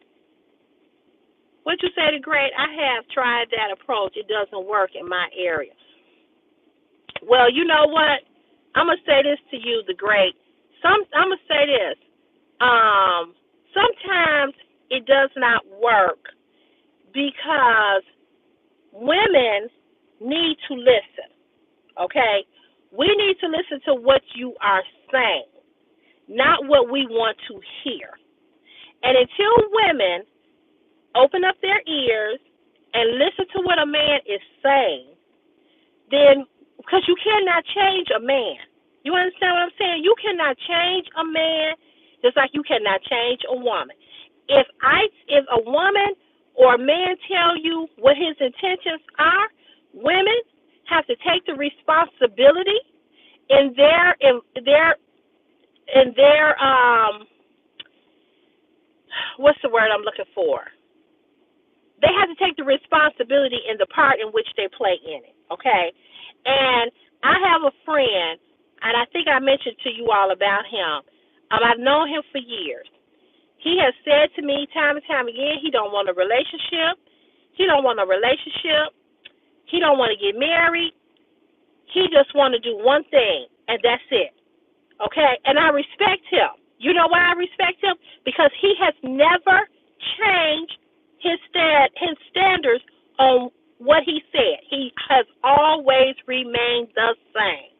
What you say to Great? I have tried that approach. It doesn't work in my area. Well, you know what? I'm gonna say this to you, the Great. I'm gonna say this. Sometimes it does not work because women need to listen. Okay? We need to listen to what you are saying, not what we want to hear. And until women open up their ears and listen to what a man is saying, then, because you cannot change a man. You understand what I'm saying? You cannot change a man just like you cannot change a woman. If a woman or a man tell you what his intentions are, women have to take the responsibility in their what's the word I'm looking for? They have to take the responsibility in the part in which they play in it, okay? And I have a friend, and I think I mentioned to you all about him. I've known him for years. He has said to me time and time again, he don't want a relationship. He don't want a relationship. He don't want to get married. He just want to do one thing, and that's it. Okay? And I respect him. You know why I respect him? Because he has never changed his standards on what he said. He has always remained the same.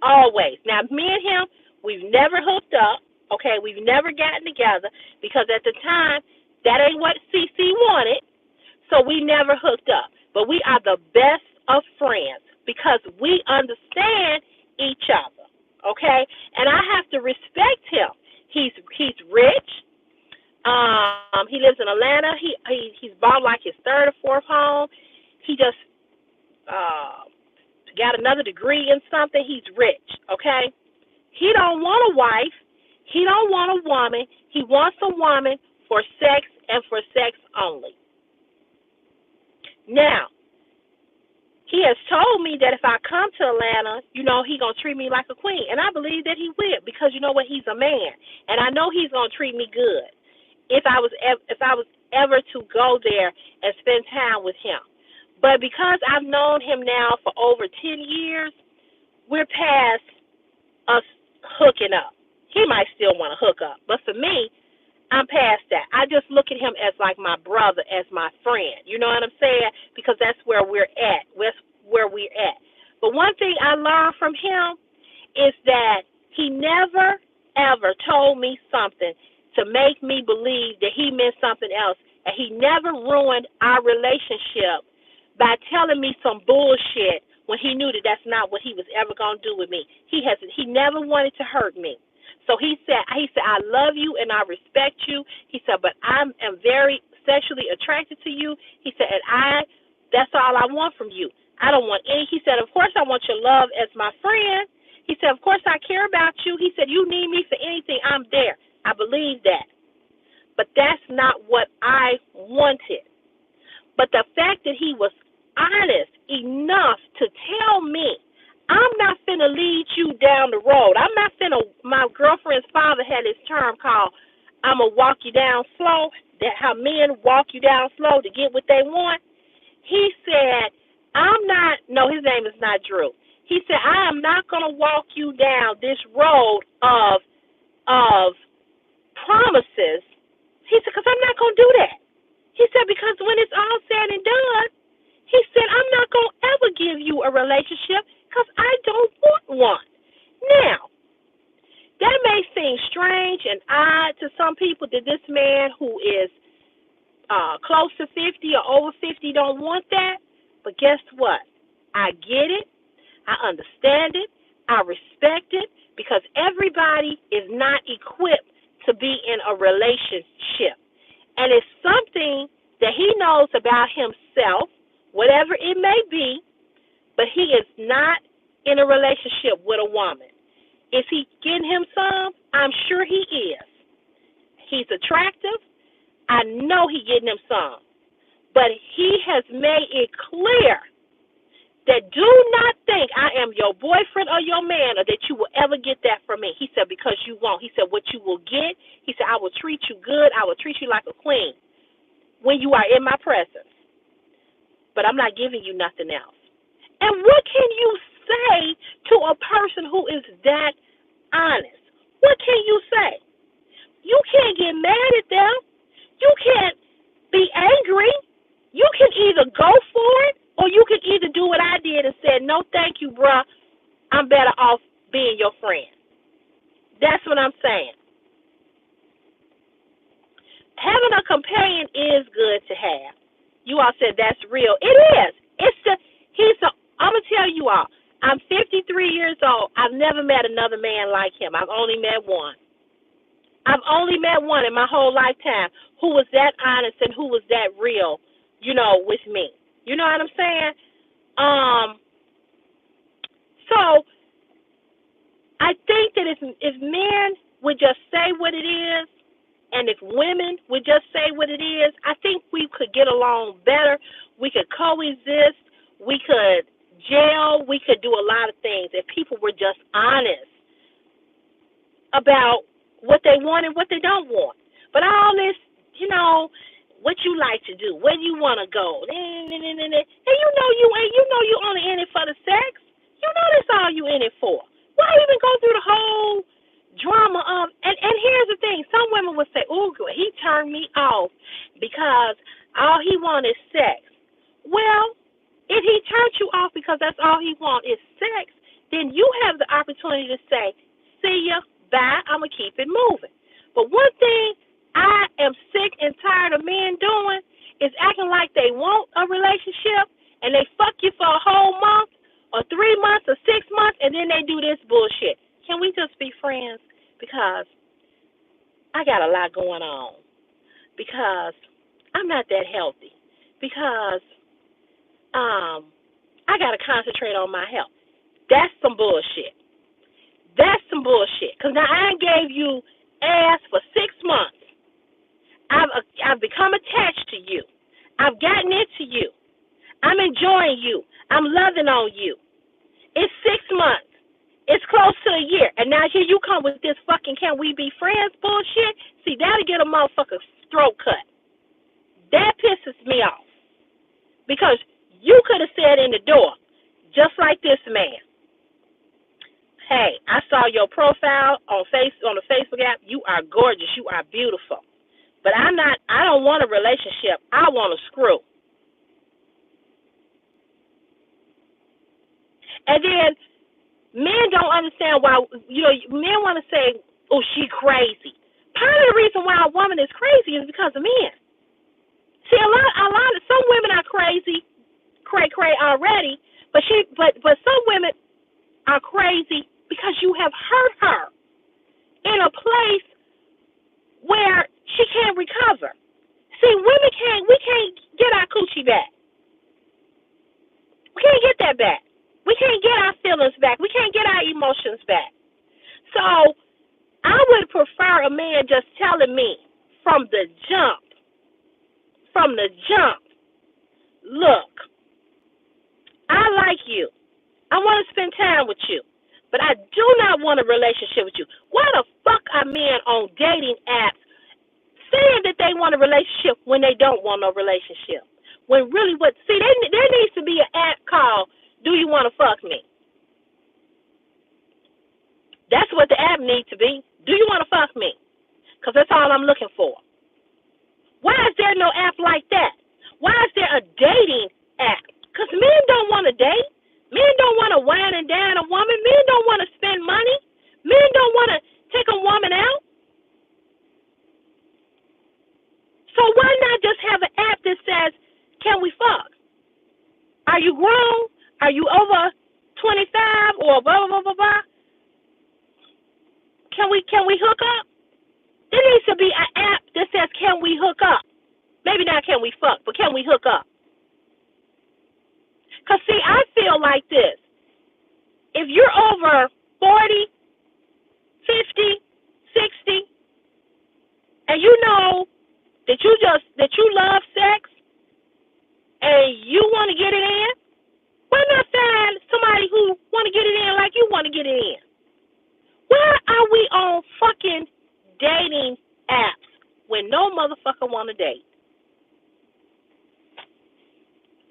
Always. Now, me and him, we've never hooked up. Okay? We've never gotten together because at the time, that ain't what CC wanted, so we never hooked up. But we are the best of friends because we understand each other, okay? And I have to respect him. He's rich. He lives in Atlanta. He's bought like his third or fourth home. He just got another degree in something. He's rich, okay? He don't want a wife. He don't want a woman. He wants a woman for sex and for sex only. Now, he has told me that if I come to Atlanta, he going to treat me like a queen. And I believe that he will because you know what? He's a man. And I know he's going to treat me good if I was ever to go there and spend time with him. But because I've known him now for over 10 years, we're past us hooking up. He might still want to hook up, but for me, I'm past that. I just look at him as like my brother, as my friend. You know what I'm saying? Because that's where we're at. That's where we're at. But one thing I learned from him is that he never, ever told me something to make me believe that he meant something else. And he never ruined our relationship by telling me some bullshit when he knew that that's not what he was ever going to do with me. He never wanted to hurt me. So he said, I love you and I respect you. He said, but I am very sexually attracted to you. He said, and that's all I want from you. I don't want any. He said, of course I want your love as my friend. He said, of course I care about you. He said, you need me for anything, I'm there. I believe that. But that's not what I wanted. But the fact that he was honest enough to tell me, I'm not finna lead you down the road. I'm not finna, my girlfriend's father had this term called, I'm gonna walk you down slow, that how men walk you down slow to get what they want. He said, his name is not Drew. He said, I am not gonna walk you down this road of promises. He said, because I'm not gonna do that. He said, because when it's all said and done, he said, I'm not going to ever give you a relationship because I don't want one. Now, that may seem strange and odd to some people that this man who is close to 50 or over 50 don't want that. But guess what? I get it. I understand it. I respect it because everybody is not equipped to be in a relationship. And it's something that he knows about himself, whatever it may be, but he is not in a relationship with a woman. Is he getting him some? I'm sure he is. He's attractive. I know he's getting him some. But he has made it clear that do not think I am your boyfriend or your man or that you will ever get that from me. He said, because you won't. He said, what you will get, he said, I will treat you good. I will treat you like a queen when you are in my presence. But I'm not giving you nothing else. And what can you say to a person who is that honest? What can you say? You can't get mad at them. You can't be angry. You can either go for it or you can either do what I did and said, no, thank you, bruh. I'm better off being your friend. That's what I'm saying. Having a companion is good to have. You all said that's real. It is. I'm going to tell you all, I'm 53 years old. I've never met another man like him. I've only met one. I've only met one in my whole lifetime who was that honest and who was that real, with me. You know what I'm saying? So I think that if men would just say what it is, and if women would just say what it is, I think we could get along better. We could coexist. We could gel. We could do a lot of things if people were just honest about what they want and what they don't want. But all this, what you like to do, where you want to go, and you only in it for the sex. You know that's all you in it for. Why even go through the whole drama of, and here's the thing, some women would say, oh, he turned me off because all he wants is sex. Well, if he turned you off because that's all he wants is sex, then you have the opportunity to say, see ya, bye, I'm going to keep it moving. But one thing I am sick and tired of men doing is acting like they want a relationship and they fuck you for a whole month or 3 months or 6 months and then they do this bullshit. Can we just be friends? Because I got a lot going on. Because I'm not that healthy. Because I got to concentrate on my health. That's some bullshit. That's some bullshit. Because now I gave you ass for 6 months. I've become attached to you. I've gotten into you. I'm enjoying you. I'm loving on you. It's 6 months. It's close to a year. And now here you come with this fucking can we be friends bullshit. See, that'll get a motherfucker's throat cut. That pisses me off. Because you could have said in the door, just like this man. Hey, I saw your profile on the Facebook app. You are gorgeous. You are beautiful. But I don't want a relationship. I want a screw. And then men don't understand why, men want to say, oh, she crazy. Part of the reason why a woman is crazy is because of men. See, a lot of some women are crazy, cray already, but some women are crazy because you have hurt her in a place where she can't recover. See, we can't get our coochie back. We can't get that back. We can't get our feelings back. We can't get our emotions back. So I would prefer a man just telling me from the jump, look, I like you. I want to spend time with you, but I do not want a relationship with you. Why the fuck are men on dating apps saying that they want a relationship when they don't want no relationship? When really there needs to be an app called Do You Want to Fuck Me? That's what the app needs to be. Do you want to fuck me? Because that's all I'm looking for. Why is there no app like that? Why is there a dating app? Because men don't want to date. Men don't want to wine and dine a woman. Men don't want to spend money. Men don't want to take a woman out. So why not just have an app that says, can we fuck? Are you grown? Are you over 25 or blah, blah, blah, blah? Can we hook up? There needs to be an app that says, can we hook up? Maybe not can we fuck, but can we hook up? Because, see, I feel like this. If you're over 40, 50, 60, and you know that you love sex and you want to get it in, why not find somebody who want to get it in like you want to get it in? Why are we on fucking dating apps when no motherfucker want to date?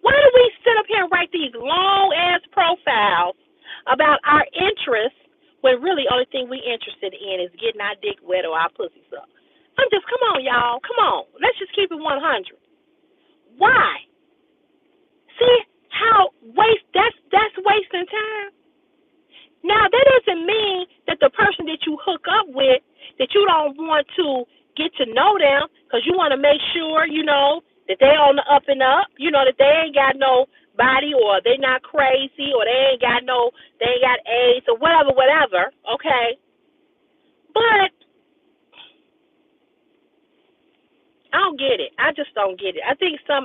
Why do we sit up here and write these long-ass profiles about our interests when really only thing we interested in is getting our dick wet or our pussy sucked? Come on, y'all. Come on. Let's just keep it 100. Why? See how that's wasting time? Now, that doesn't mean that the person that you hook up with, that you don't want to get to know them because you want to make sure, that they on the up and up, that they ain't got no body or they not crazy or they ain't got AIDS or whatever, okay? But I don't get it. I just don't get it. I think and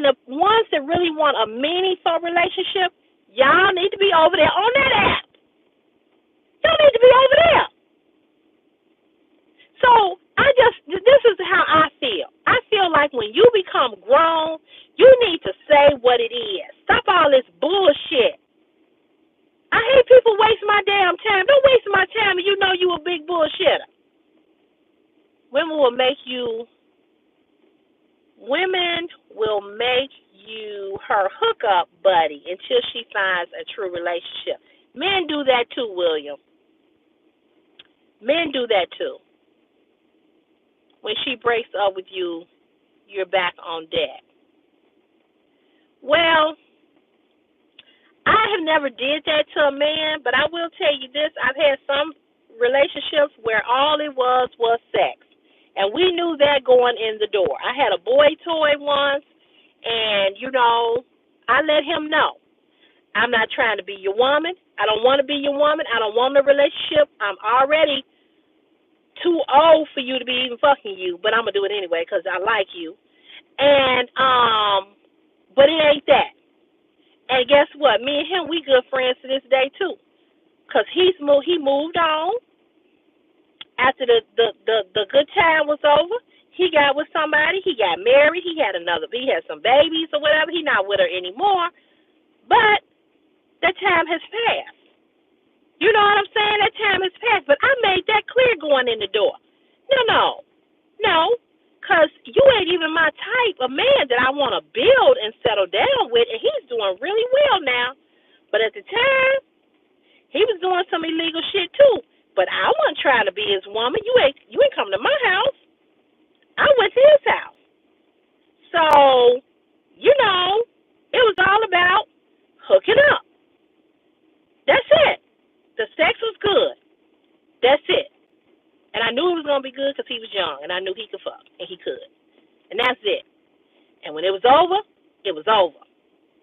the ones that really want a meaningful relationship, y'all need to be over there on that app. Y'all need to be over there. So this is how I feel. I feel like when you become grown, you need to say what it is. Stop all this bullshit. I hate people wasting my damn time. Don't waste my time and you know you a big bullshitter. Women will make you her hookup buddy until she finds a true relationship. Men do that too, William. Men do that too. When she breaks up with you, you're back on deck. Well, I have never did that to a man, but I will tell you this. I've had some relationships where all it was sex. And we knew that going in the door. I had a boy toy once, and, I let him know. I'm not trying to be your woman. I don't want to be your woman. I don't want a relationship. I'm already too old for you to be even fucking you, but I'm going to do it anyway because I like you. And, but it ain't that. And guess what? Me and him, we good friends to this day, too. Because he moved on. After the good time was over, he got with somebody. He got married. He had some babies or whatever. He not with her anymore. But that time has passed. You know what I'm saying? That time has passed. But I made that clear going in the door. No. Because you ain't even my type of man that I want to build and settle down with. And he's doing really well now. But at the time, He was doing some illegal shit too. But I wasn't trying to be his woman. You ain't coming to my house. I went to his house. So, it was all about hooking up. That's it. The sex was good. That's it. And I knew it was going to be good because he was young, and I knew he could fuck, and he could. And that's it. And when it was over, it was over.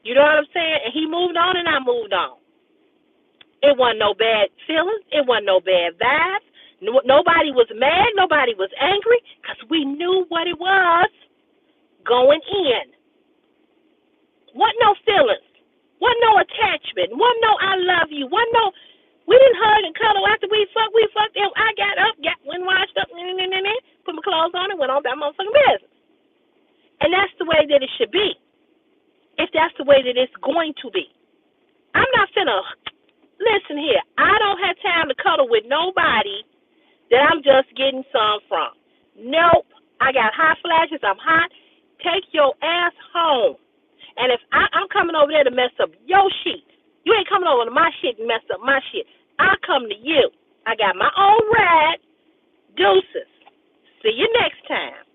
You know what I'm saying? And he moved on, and I moved on. It wasn't no bad feelings. It wasn't no bad vibes. Nobody was mad. Nobody was angry because we knew what it was going in. Wasn't no feelings. Wasn't no attachment. Wasn't no I love you. Wasn't no, we didn't hug and cuddle after we fucked. And I got up, went washed up, put my clothes on, and went on about motherfucking business. And that's the way that it should be. If that's the way that it's going to be. I'm not finna, listen here, I don't have time to cuddle with nobody that I'm just getting some from. Nope. I got hot flashes. I'm hot. Take your ass home. And if I'm coming over there to mess up your shit, you ain't coming over to my shit and mess up my shit. I'll come to you. I got my own ride. Deuces. See you next time.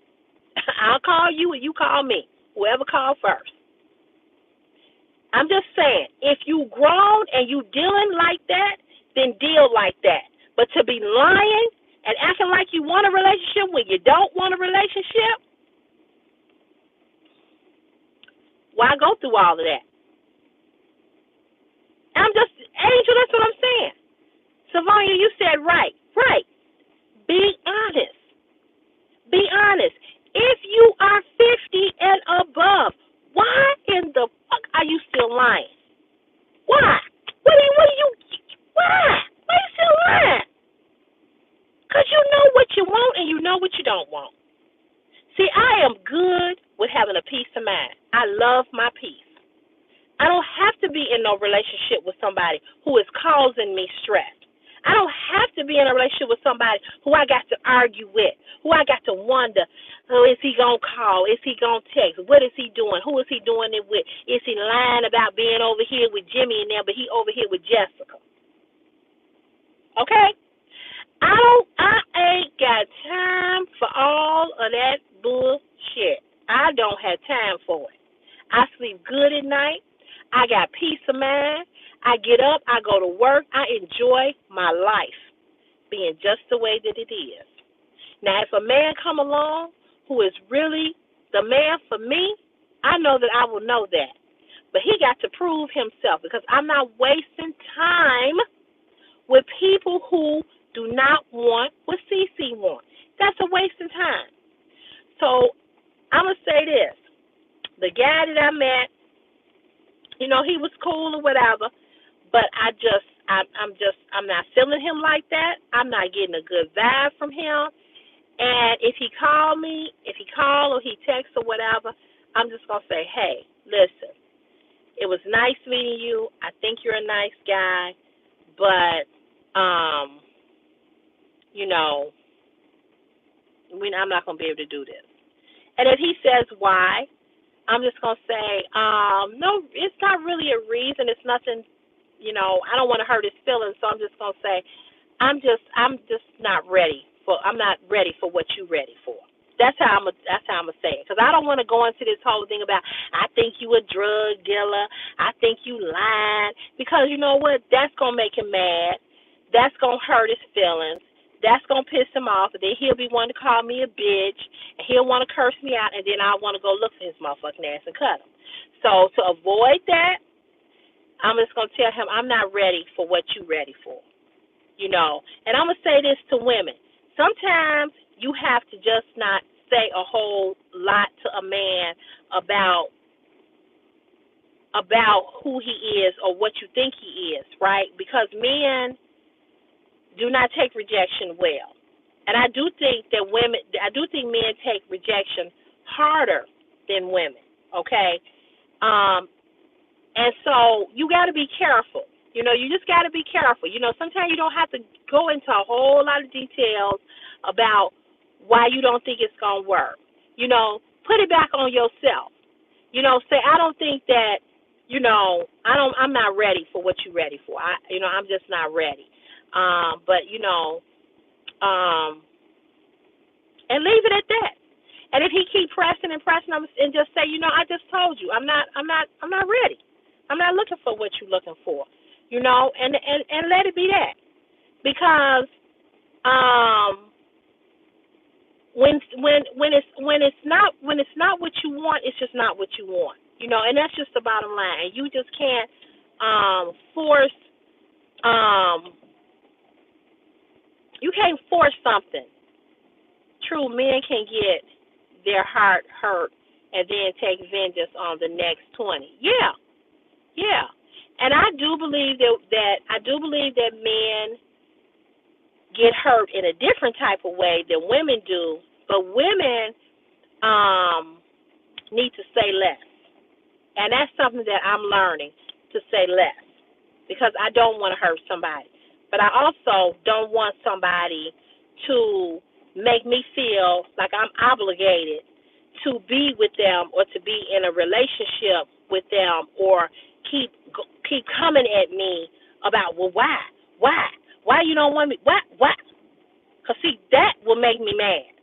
I'll call you and you call me. Whoever called first. I'm just saying, if you grown and you dealing like that, then deal like that. But to be lying and acting like you want a relationship when you don't want a relationship, why go through all of that? Angel, that's what I'm saying. Savonia, you said right. Right. Be honest. Be honest. If you are 50 and above, why in the fuck are you still lying? Why? Why are you still lying? Because you know what you want and you know what you don't want. See, I am good with having a peace of mind. I love my peace. I don't have to be in no relationship with somebody who is causing me stress. I don't have to be in a relationship with somebody who I got to argue with, who I got to wonder, is he going to call? Is he going to text? What is he doing? Who is he doing it with? Is he lying about being over here with Jimmy and them, but he over here with Jessica? Okay? I ain't got time for all of that bullshit. I don't have time for it. I sleep good at night. I got peace of mind. I get up, I go to work, I enjoy my life being just the way that it is. Now, if a man come along who is really the man for me, I know that I will know that. But he got to prove himself because I'm not wasting time with people who do not want what CC wants. That's a waste of time. So I'm going to say this. The guy that I met, he was cool or whatever, but I'm not feeling him like that. I'm not getting a good vibe from him. And if he call or he texts or whatever, I'm just going to say, hey, listen, it was nice meeting you. I think you're a nice guy, but, I'm not going to be able to do this. And if he says why, I'm just going to say, no, it's not really a reason. It's nothing, I don't want to hurt his feelings, so I'm just going to say, I'm just not ready I'm not ready for what you're ready for. That's how I'm gonna say it, because I don't want to go into this whole thing about I think you a drug dealer, I think you lying, because you know what? That's gonna make him mad. That's gonna hurt his feelings. That's gonna piss him off, and then he'll be wanting to call me a bitch, and he'll want to curse me out, and then I want to go look for his motherfucking ass and cut him. So to avoid that, I'm just gonna tell him I'm not ready for what you're ready for. And I'm gonna say this to women. Sometimes you have to just not say a whole lot to a man about who he is or what you think he is, right? Because men do not take rejection well. And I do think men take rejection harder than women, okay? And so you got to be careful. You just got to be careful. Sometimes you don't have to go into a whole lot of details about why you don't think it's going to work. Put it back on yourself. Say, I don't think that, I'm not ready for what you're ready for. I'm just not ready. But and leave it at that. And if he keep pressing and pressing, and just say, I just told you, I'm not ready. I'm not looking for what you're looking for, and let it be that. Because when it's not what you want, it's just not what you want, and that's just the bottom line. And you just can't force you can't force something. True, men can get their heart hurt and then take vengeance on the next 20. Yeah, yeah. And I do believe that men get hurt in a different type of way than women do, but women need to say less. And that's something that I'm learning, to say less, because I don't want to hurt somebody. But I also don't want somebody to make me feel like I'm obligated to be with them or to be in a relationship with them, or keep coming at me about, well, why you don't want me, why? Because, see, that will make me mad.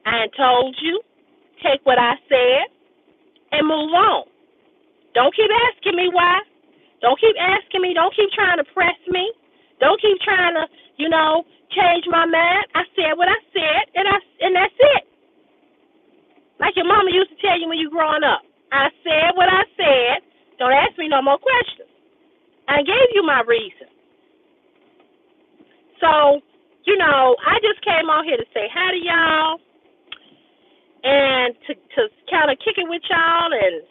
I told you, take what I said and move on. Don't keep asking me why. Don't keep asking me. Don't keep trying to press me. Don't keep trying to, change my mind. I said what I said, and that's it. Like your mama used to tell you when you growing up. I said what I said. Don't ask me no more questions. I gave you my reason. So, I just came on here to say hi to y'all and to kind of kick it with y'all and,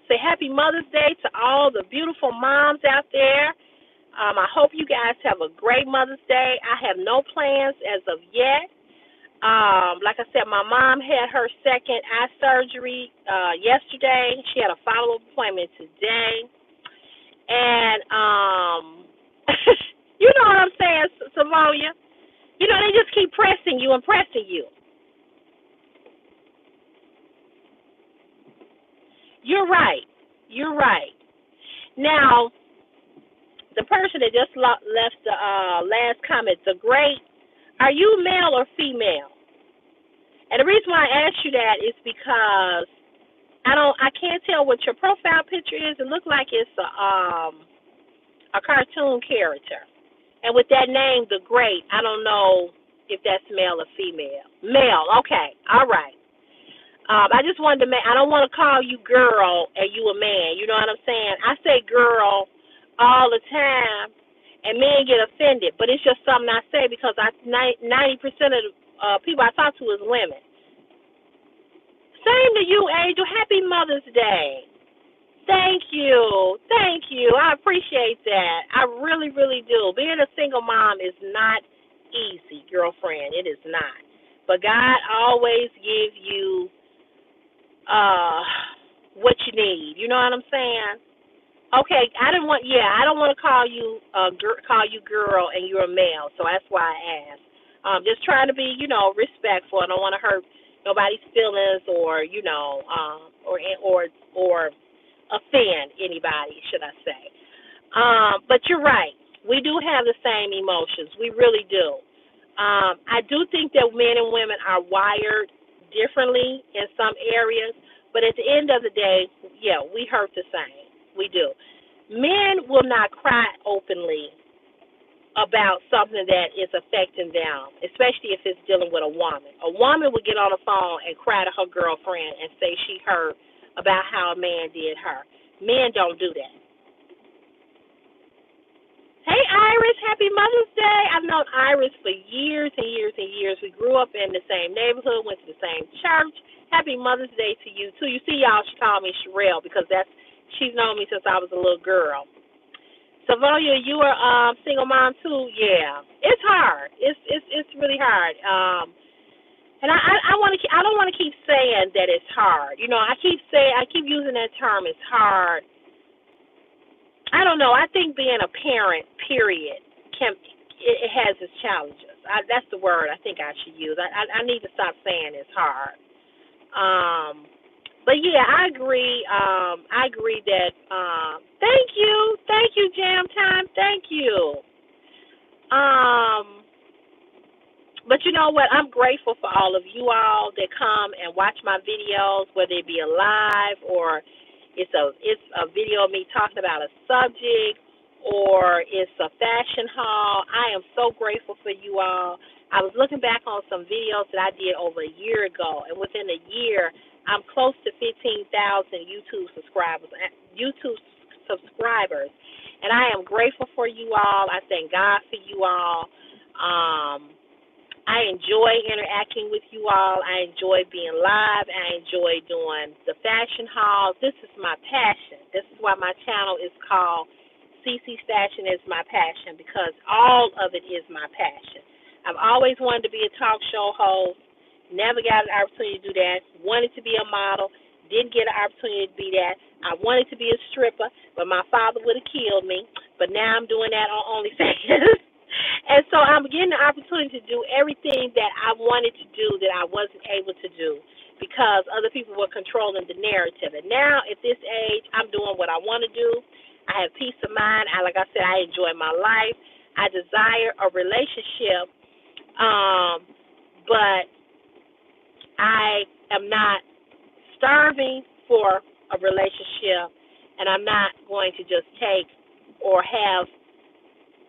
say happy Mother's Day to all the beautiful moms out there. I hope you guys have a great Mother's Day. I have no plans as of yet. Like I said, my mom had her second eye surgery yesterday. She had a follow-up appointment today. And, you know what I'm saying, Savonia? They just keep pressing you and pressing you. You're right. You're right. Now, the person that just left the last comment, the great, are you male or female? And the reason why I asked you that is because I can't tell what your profile picture is. It looks like it's a cartoon character. And with that name, the great, I don't know if that's male or female. Male, okay, all right. I just wanted to I don't want to call you girl and you a man. You know what I'm saying? I say girl all the time, and men get offended. But it's just something I say because 90% of the people I talk to is women. Same to you, Angel. Happy Mother's Day. Thank you. Thank you. I appreciate that. I really, really do. Being a single mom is not easy, girlfriend. It is not. But God always gives you what you need. You know what I'm saying? Okay, I don't want to call you girl and you're a male, so that's why I asked. Just trying to be, respectful. I don't want to hurt nobody's feelings or, or offend anybody, should I say. But you're right. We do have the same emotions. We really do. I do think that men and women are wired differently in some areas, but at the end of the day, yeah, we hurt the same. We do. Men will not cry openly about something that is affecting them, especially if it's dealing with a woman. A woman would get on the phone and cry to her girlfriend and say she hurt about how a man did her. Men don't do that. Hey, Iris, happy Mother's Day. I've known Iris for years and years and years. We grew up in the same neighborhood, went to the same church. Happy Mother's Day to you, too. You see, y'all, she called me Sherelle because she's known me since I was a little girl. Savonia, you are single mom, too? Yeah. It's hard. It's really hard. And I don't want to keep saying that it's hard. I keep using that term, it's hard. I don't know. I think being a parent, period, it has its challenges. That's the word I think I should use. I need to stop saying it's hard. But yeah, I agree. I agree that. Thank you, Jam Time. Thank you. Um, but you know what? I'm grateful for all of you all that come and watch my videos, whether it be a live or it's a video of me talking about a subject or it's a fashion haul. I am so grateful for you all. I was looking back on some videos that I did over a year ago, and within a year, I'm close to 15,000 YouTube subscribers. And I am grateful for you all. I thank God for you all. I enjoy interacting with you all. I enjoy being live. I enjoy doing the fashion hauls. This is my passion. This is why my channel is called CC's Fashion is My Passion, because all of it is my passion. I've always wanted to be a talk show host. Never got an opportunity to do that. Wanted to be a model. Didn't get an opportunity to be that. I wanted to be a stripper, but my father would have killed me. But now I'm doing that on OnlyFans. And so I'm getting the opportunity to do everything that I wanted to do that I wasn't able to do because other people were controlling the narrative. And now at this age, I'm doing what I want to do. I have peace of mind. Like I said, I enjoy my life. I desire a relationship, but I am not starving for a relationship, and I'm not going to just take or have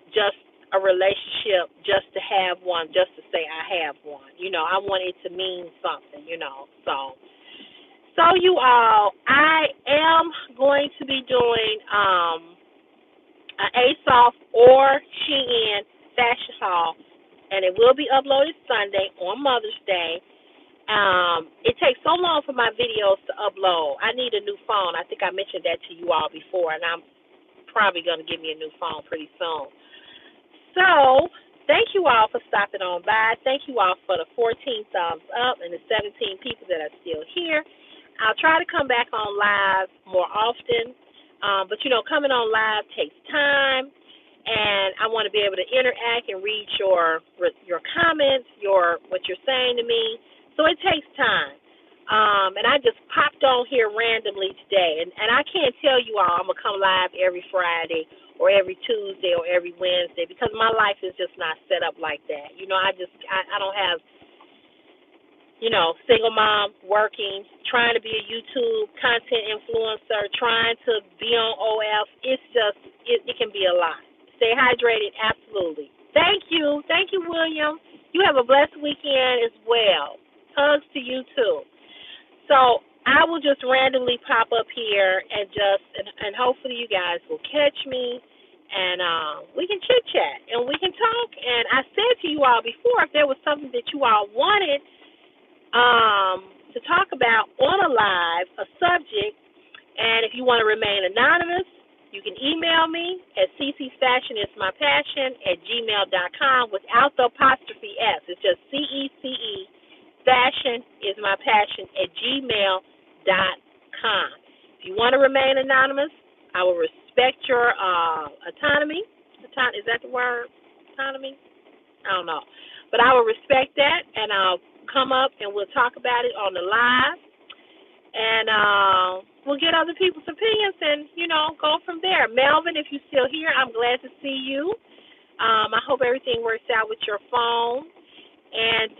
just a relationship just to have one, just to say I have one. I want it to mean something. So you all, I am going to be doing an ASOS or Shein fashion haul, and it will be uploaded Sunday on Mother's Day. It takes so long for my videos to upload. I need a new phone. I think I mentioned that to you all before, and I'm probably going to get me a new phone pretty soon. So, thank you all for stopping on by. Thank you all for the 14 thumbs up and the 17 people that are still here. I'll try to come back on live more often, but coming on live takes time, and I want to be able to interact and read your comments, what you're saying to me. So it takes time. And I just popped on here randomly today, and I can't tell you all I'm gonna come live every Friday or every Tuesday or every Wednesday because my life is just not set up like that. I don't have, single mom working, trying to be a YouTube content influencer, trying to be on OF. It's just, it can be a lot. Stay hydrated, absolutely. Thank you, William. You have a blessed weekend as well. Hugs to you too. So I will just randomly pop up here and hopefully you guys will catch me and we can chit chat and we can talk. And I said to you all before, if there was something that you all wanted to talk about on a live, a subject, and if you want to remain anonymous, you can email me at ccfashionismypassion@gmail.com without the apostrophe S. It's just CECE. Fashion is my passion @gmail.com. If you want to remain anonymous, I will respect your autonomy. Is that the word? Autonomy? I don't know. But I will respect that, and I'll come up and we'll talk about it on the live. And we'll get other people's opinions and, go from there. Melvin, if you're still here, I'm glad to see you. I hope everything works out with your phone. And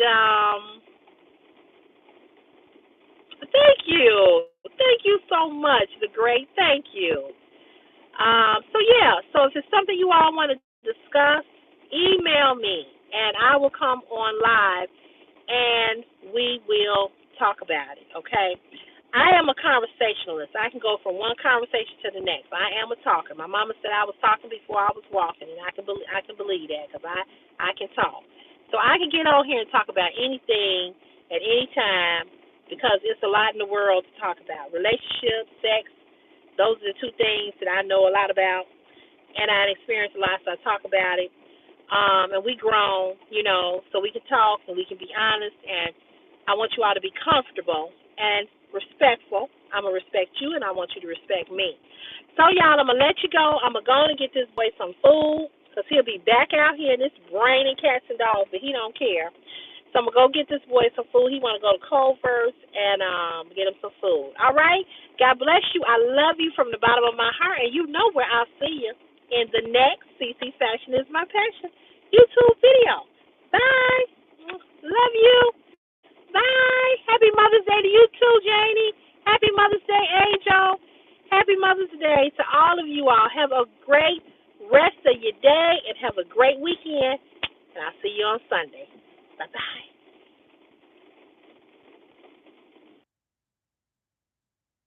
thank you. Thank you so much, The Great. Thank you. So if it's something you all want to discuss, email me, and I will come on live, and we will talk about it, okay? I am a conversationalist. I can go from one conversation to the next. I am a talker. My mama said I was talking before I was walking, and I can believe that because I can talk. So I can get on here and talk about anything at any time because it's a lot in the world to talk about. Relationships, sex, those are the two things that I know a lot about, and I experienced a lot, so I talk about it. And we grown, so we can talk and we can be honest, and I want you all to be comfortable and respectful. I'm going to respect you, and I want you to respect me. So, y'all, I'm going to let you go. I'm going to go and get this boy some food because he'll be back out here, and it's raining cats and dogs, but he don't care. So I'm gonna go get this boy some food. He wanna go to Culver's and get him some food. All right. God bless you. I love you from the bottom of my heart, and you know where I'll see you in the next CC Fashion is My Passion YouTube video. Bye. Love you. Bye. Happy Mother's Day to you too, Janie. Happy Mother's Day, Angel. Happy Mother's Day to all of you all. Have a great rest of your day and have a great weekend. And I'll see you on Sunday. Bye-bye.